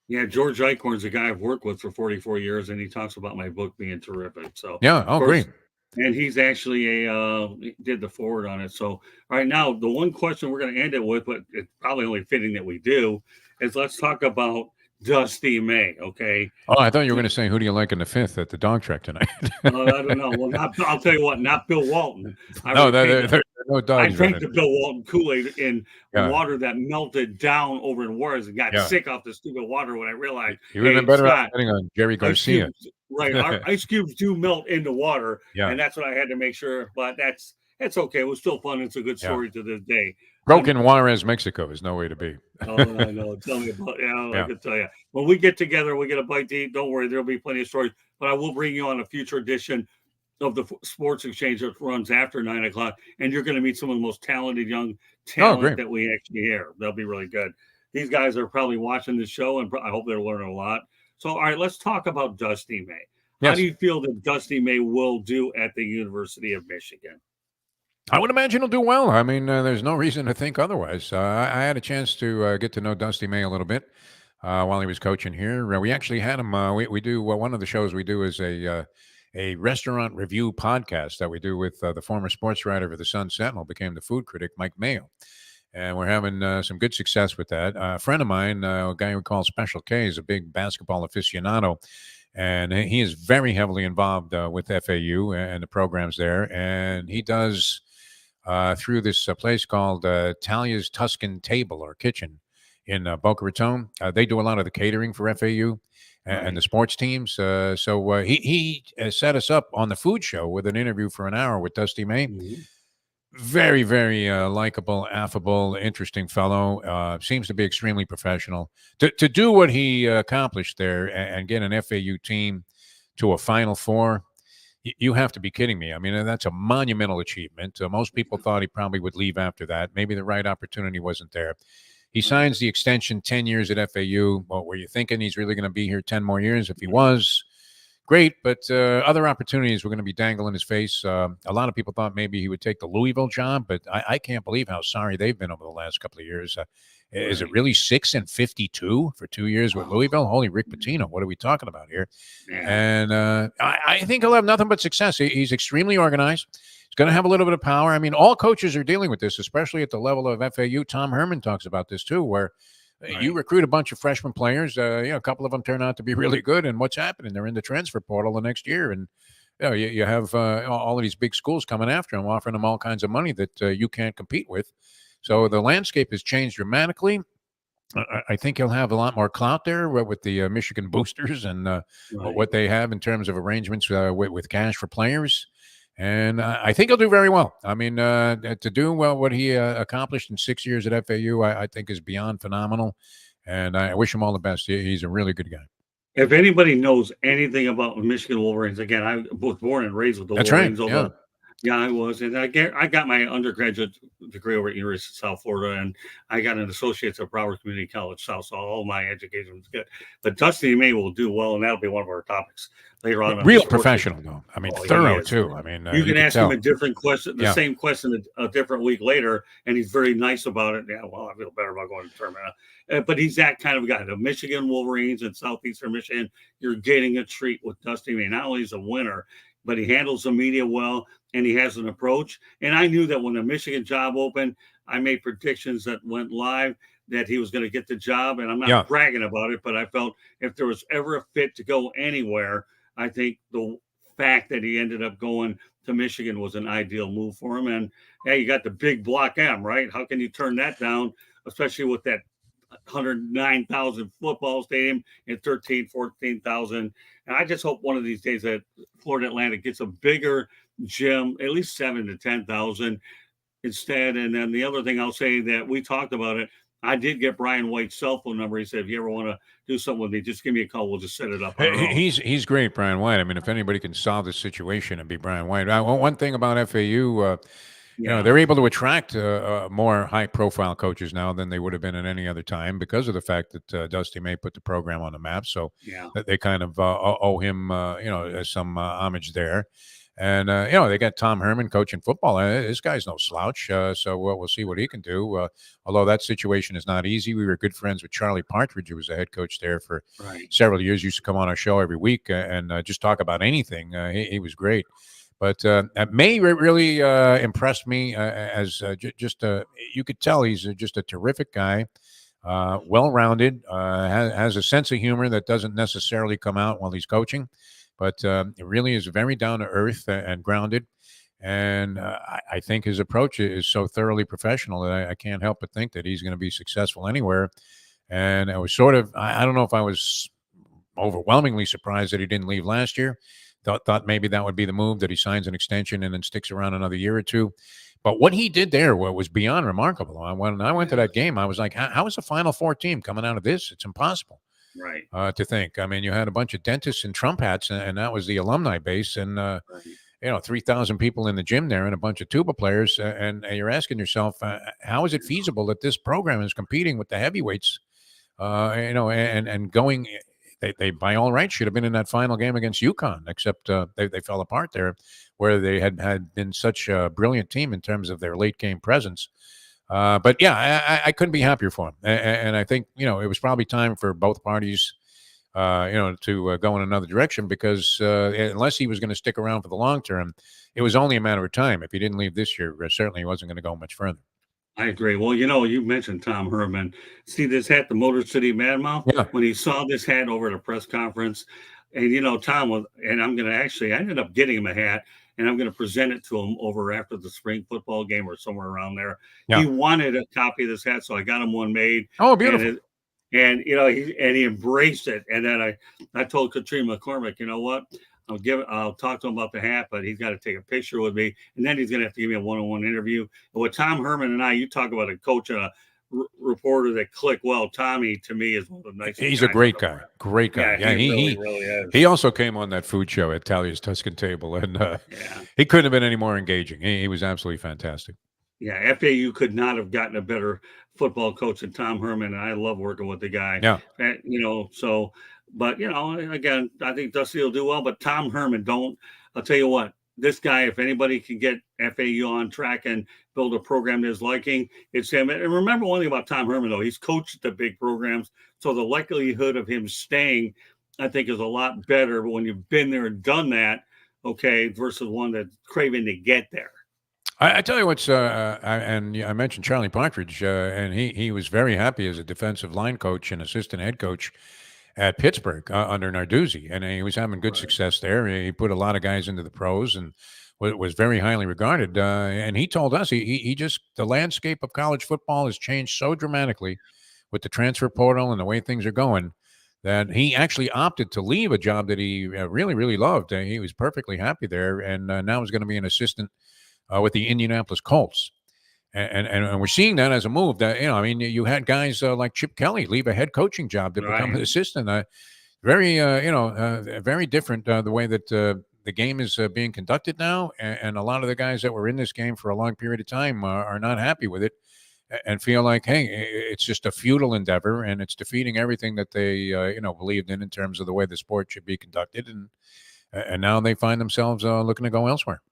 Yeah, George Eichhorn's a guy I've worked with for 44 years, and he talks about my book being terrific. So, yeah, great. And he's actually did the forward on it. So, all right, now the one question we're going to end it with, but it's probably only fitting that we do, is let's talk about Dusty May, okay? Oh, I thought you were going to say, who do you like in the fifth at the dog track tonight? I don't know. Well, I'll tell you what, not Bill Walton. No, there are no dogs. I drank the Bill Walton Kool-Aid in water that melted down over in Juarez and got sick off the stupid water when I realized. You would have been better off betting on Jerry Garcia. Right. Our ice cubes do melt into water, Yeah, and that's what I had to make sure. But that's okay. It was still fun. It's a good yeah. story to this day. Broken Juarez, Mexico is no way to be. Oh, I know. Tell me about I Yeah. can tell you. When we get together, we get a bite to eat. Don't worry, there'll be plenty of stories. But I will bring you on a future edition of the Sports Exchange that runs after 9 o'clock, and you're going to meet some of the most talented young Oh, talent great. that we actually hear. They'll be really good. These guys are probably watching this show, and I hope they're learning a lot. So, all right, let's talk about Dusty May. How do Yes. you feel that Dusty May will do at the University of Michigan? I would imagine he'll do well. I mean, there's no reason to think otherwise. I had a chance to get to know Dusty May a little bit while he was coaching here. We actually had him. We do one of the shows we do is a restaurant review podcast that we do with the former sports writer for the Sun Sentinel, became the food critic, Mike Mayo. And we're having some good success with that. A friend of mine, a guy we call Special K, is a big basketball aficionado. And he is very heavily involved with FAU and the programs there. And he does through this place called Talia's Tuscan Table or Kitchen in Boca Raton. They do a lot of the catering for FAU and the sports teams. So he set us up on the food show with an interview for an hour with Dusty May. Mm-hmm. Very, very likable, affable, interesting fellow. Seems to be extremely professional. To do what he accomplished there and get an FAU team to a Final Four, you have to be kidding me. I mean, that's a monumental achievement. Most people thought he probably would leave after that. Maybe the right opportunity wasn't there. He signs the extension 10 years at FAU. Well, were you thinking he's really going to be here 10 more years? If he was, great. But other opportunities were going to be dangling his face. A lot of people thought maybe he would take the Louisville job, but I can't believe how sorry they've been over the last couple of years. Is it really 6-52 for 2 years with Louisville? Holy Rick Pitino, what are we talking about here? Yeah. And I think he'll have nothing but success. He's extremely organized. He's going to have a little bit of power. I mean, all coaches are dealing with this, especially at the level of FAU. Tom Herman talks about this too, where you recruit a bunch of freshman players. A couple of them turn out to be really good. And what's happening? They're in the transfer portal the next year. And you have all of these big schools coming after them, offering them all kinds of money that you can't compete with. So the landscape has changed dramatically. I think he'll have a lot more clout there with the Michigan boosters and what they have in terms of arrangements with cash for players. And I think he'll do very well. I mean, to do what he accomplished in 6 years at FAU, I think is beyond phenomenal. And I wish him all the best. He's a really good guy. If anybody knows anything about Michigan Wolverines, again, I was born and raised with the That's Wolverines. right. Although, yeah, I was, and I got my undergraduate degree over at University of South Florida, and I got an associate's at Broward Community College South. So all my education was good. But Dusty May will do well, and that'll be one of our topics later on. Real professional, though. I mean, thorough too. I mean, you can ask tell. him a different question, the same question a different week later, and he's very nice about it. Yeah, well, I feel better about going to tournament. But he's that kind of guy. The Michigan Wolverines in Southeastern Michigan, you're getting a treat with Dusty May. Not only is he a winner, but he handles the media well, and he has an approach. And I knew that when the Michigan job opened, I made predictions that went live that he was going to get the job. And I'm not bragging about it, but I felt if there was ever a fit to go anywhere, I think the fact that he ended up going to Michigan was an ideal move for him. And hey, you got the big Block M, right? How can you turn that down, especially with that 109,000 football stadium and 14,000. And I just hope one of these days that Florida Atlantic gets a bigger gym, at least 7,000 to 10,000 instead. And then the other thing I'll say that we talked about it, I did get Brian White's cell phone number. He said, if you ever want to do something with me, just give me a call. We'll just set it up. He's great, Brian White. I mean, if anybody can solve this situation, it'd be Brian White. One thing about FAU, they're able to attract more high-profile coaches now than they would have been at any other time because of the fact that Dusty May put the program on the map. So they kind of owe him, some homage there. And, they got Tom Herman coaching football. This guy's no slouch, so we'll see what he can do. Although that situation is not easy. We were good friends with Charlie Partridge, who was the head coach there for several years. Used to come on our show every week and just talk about anything. He was great. But May really impressed me as you could tell he's just a terrific guy, well-rounded, has a sense of humor that doesn't necessarily come out while he's coaching, but it really is very down-to-earth and grounded. And I think his approach is so thoroughly professional that I can't help but think that he's going to be successful anywhere. And I was I don't know if I was overwhelmingly surprised that he didn't leave last year. Thought maybe that would be the move, that he signs an extension and then sticks around another year or two. But what he did there was beyond remarkable. When I went to that game, I was like, how is the Final Four team coming out of this? It's impossible Right. to think. I mean, you had a bunch of dentists and Trump hats, and that was the alumni base, and Right. 3,000 people in the gym there, and a bunch of tuba players, and you're asking yourself, how is it feasible that this program is competing with the heavyweights? And going. They by all rights should have been in that final game against UConn, except they fell apart there, where they had been such a brilliant team in terms of their late game presence. But yeah, I couldn't be happier for him, and I think it was probably time for both parties, to go in another direction, because unless he was going to stick around for the long term, it was only a matter of time. If he didn't leave this year, certainly he wasn't going to go much further. I agree. Well, you mentioned Tom Herman. See this hat, the Motor City Madmouth? Yeah. When he saw this hat over at a press conference, and Tom was, and I ended up getting him a hat, and I'm going to present it to him over after the spring football game or somewhere around there. Yeah. He wanted a copy of this hat, so I got him one made. Oh, beautiful. And he embraced it. And then I told Katrina McCormick, you know what? I'll talk to him about the hat, but he's got to take a picture with me, and then he's going to have to give me a one-on-one interview. And with Tom Herman and I, you talk about a coach and a reporter that click well. Tommy, to me, is one of the nicest. He's a great guy. Great guy. Yeah, he really is. He also came on that food show at Talia's Tuscan Table, and he couldn't have been any more engaging. He was absolutely fantastic. Yeah, FAU could not have gotten a better football coach than Tom Herman, and I love working with the guy. Yeah. So, but, again, I think Dusty will do well, but Tom Herman, I'll tell you what, this guy, if anybody can get FAU on track and build a program to his liking, it's him. And remember one thing about Tom Herman, though, he's coached the big programs, so the likelihood of him staying, I think, is a lot better. But when you've been there and done that, okay, versus one that's craving to get there. I tell you what's, I mentioned Charlie Partridge, and he was very happy as a defensive line coach and assistant head coach at Pittsburgh under Narduzzi, and he was having good success there. He put a lot of guys into the pros and was very highly regarded. And he told us he just, the landscape of college football has changed so dramatically with the transfer portal and the way things are going, that he actually opted to leave a job that he really, really loved. He was perfectly happy there, and now is going to be an assistant with the Indianapolis Colts. And we're seeing that as a move that, you had guys like Chip Kelly leave a head coaching job to become an assistant. Very different the way that the game is being conducted now. And a lot of the guys that were in this game for a long period of time are not happy with it and feel like, hey, it's just a futile endeavor, and it's defeating everything that they, believed in terms of the way the sport should be conducted. And now they find themselves looking to go elsewhere.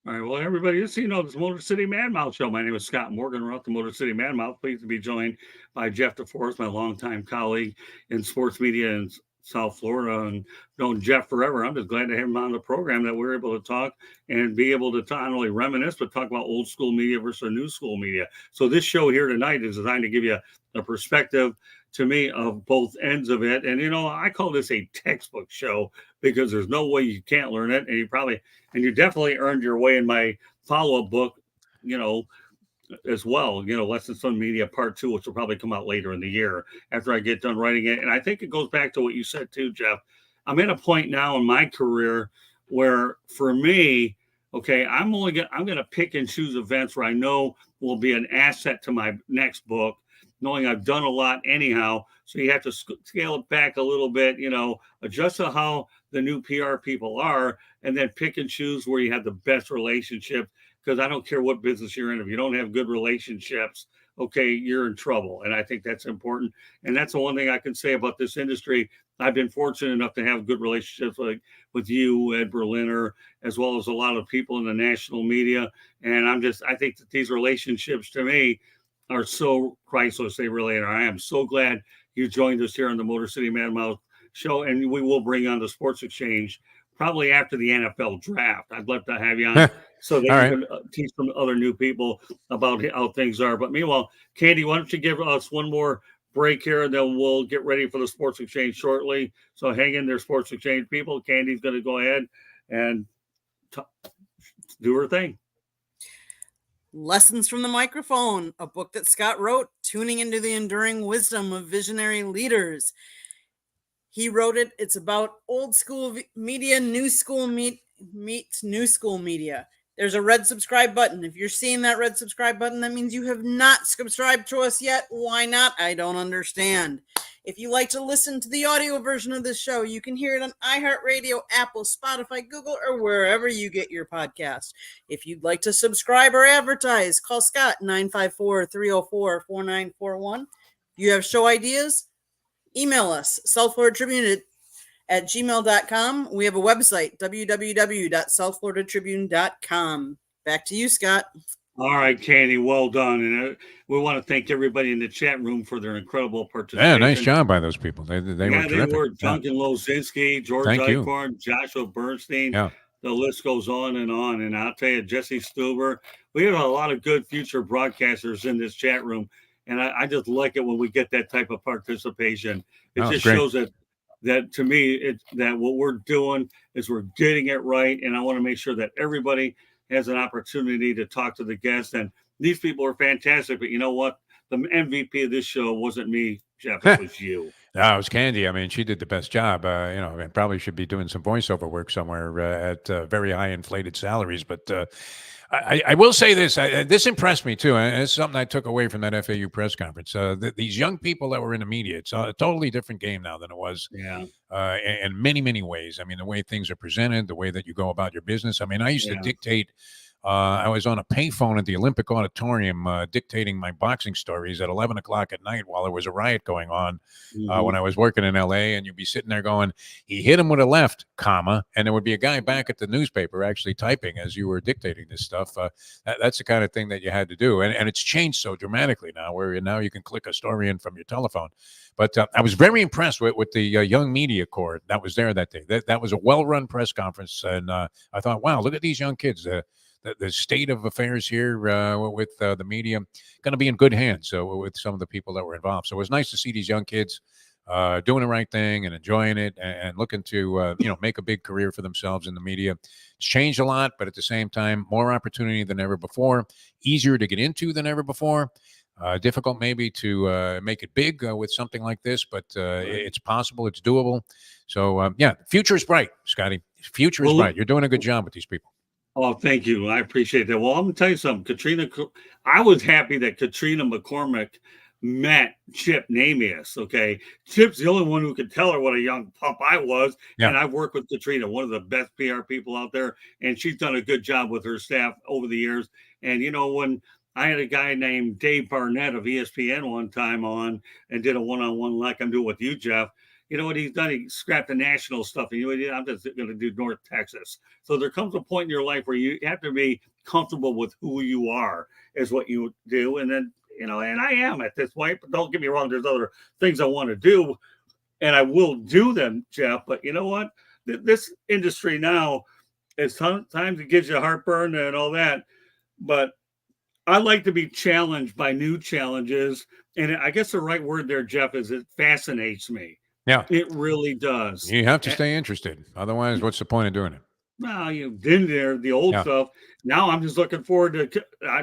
All right, well, everybody, this Motor City Madmouth Show. My name is Scott Morgan. We're at the Motor City Madmouth. Pleased to be joined by Jeff Deforrest, my longtime colleague in sports media in South Florida, and known Jeff forever. I'm just glad to have him on the program, that we're able to talk and be able to not only reminisce, but talk about old school media versus new school media. So this show here tonight is designed to give you a perspective, to me, of both ends of it. And, I call this a textbook show because there's no way you can't learn it. And you definitely earned your way in my follow-up book, as well, Lessons on Media Part 2, which will probably come out later in the year after I get done writing it. And I think it goes back to what you said too, Jeff. I'm at a point now in my career where, for me, okay, I'm going to pick and choose events where I know will be an asset to my next book, knowing I've done a lot anyhow. So you have to scale it back a little bit, adjust to how the new PR people are, and then pick and choose where you have the best relationship. Because I don't care what business you're in, if you don't have good relationships, okay, you're in trouble. And I think that's important. And that's the one thing I can say about this industry. I've been fortunate enough to have good relationships with you, Ed Berliner, as well as a lot of people in the national media. And I think that these relationships, to me, are so priceless. They really are. I am so glad you joined us here on the Motor City Madmouth Show. And we will bring on the Sports Exchange probably after the NFL draft. I'd love to have you on so that you can teach some other new people about how things are. But meanwhile, Candy, why don't you give us one more break here, and then we'll get ready for the Sports Exchange shortly. So hang in there, Sports Exchange people. Candy's going to go ahead and do her thing. Lessons from the Microphone, a book that Scott wrote, tuning into the enduring wisdom of visionary leaders. He wrote it. It's about old school media, new school meets new school media. There's a red subscribe button. If you're seeing that red subscribe button, that means you have not subscribed to us yet. Why not? I don't understand. If you like to listen to the audio version of this show, you can hear it on iHeartRadio, Apple, Spotify, Google, or wherever you get your podcast. If you'd like to subscribe or advertise, call Scott 954-304-4941. If you have show ideas, email us, southfloridatribune@gmail.com. We have a website, www.southfloridatribune.com. Back to you, Scott. All right, Candy, well done. And we want to thank everybody in the chat room for their incredible participation. Yeah, nice job by those people. They were terrific. They were. Duncan Lozinski, George Eichhorn, Joshua Bernstein. Yeah. The list goes on. And I'll tell you, Jesse Stuber. We have a lot of good future broadcasters in this chat room. And I just like it when we get that type of participation. It just shows that to me, that what we're doing is we're getting it right. And I want to make sure that everybody has an opportunity to talk to the guests. And these people are fantastic. But you know what? The MVP of this show wasn't me, Jeff. It was you. No, it was Candy. I mean, she did the best job. And probably should be doing some voiceover work somewhere at very high inflated salaries. But I will say this. This impressed me, too. And it's something I took away from that FAU press conference. These young people that were in the media, it's a totally different game now than it was in many, many ways. I mean, the way things are presented, the way that you go about your business. I mean, I used to dictate. I was on a payphone at the Olympic Auditorium dictating my boxing stories at 11 o'clock at night while there was a riot going on when I was working in L.A. And you'd be sitting there going, he hit him with a left, comma, and there would be a guy back at the newspaper actually typing as you were dictating this stuff. That's the kind of thing that you had to do. And it's changed so dramatically now where now you can click a story in from your telephone. But I was very impressed with the young media corps that was there that day. That was a well-run press conference. And I thought, wow, look at these young kids. The state of affairs here with the media going to be in good hands with some of the people that were involved. So it was nice to see these young kids doing the right thing and enjoying it and looking to make a big career for themselves in the media. It's changed a lot, but at the same time, more opportunity than ever before, easier to get into than ever before. Difficult maybe to make it big with something like this, but it's possible. It's doable. So, future is bright, Scotty. Future is bright. You're doing a good job with these people. Oh, thank you. I appreciate that. Well, I'm going to tell you something. I was happy that Katrina McCormick met Chip Namias, okay? Chip's the only one who could tell her what a young pup I was, and I've worked with Katrina, one of the best PR people out there, and she's done a good job with her staff over the years. And, when I had a guy named Dave Barnett of ESPN one time on and did a one-on-one like I'm doing with you, Jeff, you know what he's done? He scrapped the national stuff. And I'm just going to do North Texas. So there comes a point in your life where you have to be comfortable with who you are is what you do. And then, and I am at this point, but don't get me wrong. There's other things I want to do and I will do them, Jeff. But you know what? This industry now, sometimes it gives you heartburn and all that. But I like to be challenged by new challenges. And I guess the right word there, Jeff, is it fascinates me. Yeah, it really does. You have to stay interested. Otherwise, what's the point of doing it? Well, you've been there, the old stuff. Now I'm just looking forward to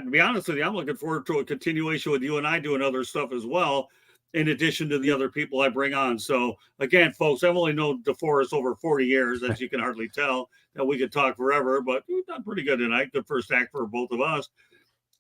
be honest with you, I'm looking forward to a continuation with you and I doing other stuff as well, in addition to the other people I bring on. So again, folks, I've only known Deforrest over 40 years, as you can hardly tell, that we could talk forever, but we've done pretty good tonight. Good first act for both of us.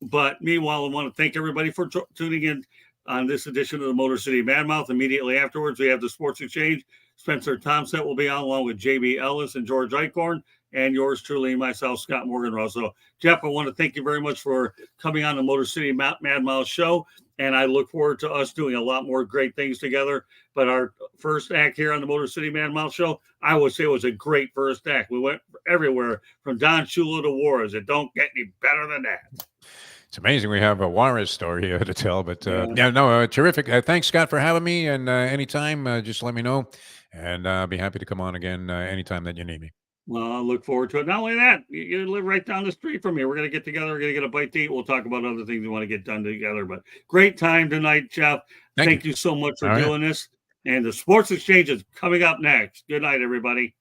But meanwhile, I want to thank everybody for tuning in on this edition of the Motor City Madmouth. Immediately afterwards, we have the Sports Exchange. Spencer Thompson will be on along with JB Ellis and George Eichhorn, and yours truly, myself, Scott Morgan. So, Jeff, I want to thank you very much for coming on the Motor City Madmouth show, and I look forward to us doing a lot more great things together. But our first act here on the Motor City Madmouth show, I would say was a great first act. We went everywhere from Don Shula to Juarez. It don't get any better than that. It's amazing we have a Juarez story here to tell, but terrific. Thanks, Scott, for having me. And anytime, just let me know, and I'll be happy to come on again anytime that you need me. Well, I look forward to it. Not only that, you live right down the street from me. We're going to get together. We're going to get a bite to eat. We'll talk about other things we want to get done together. But great time tonight, Jeff. Thank you so much for doing this. And the Sports Exchange is coming up next. Good night, everybody.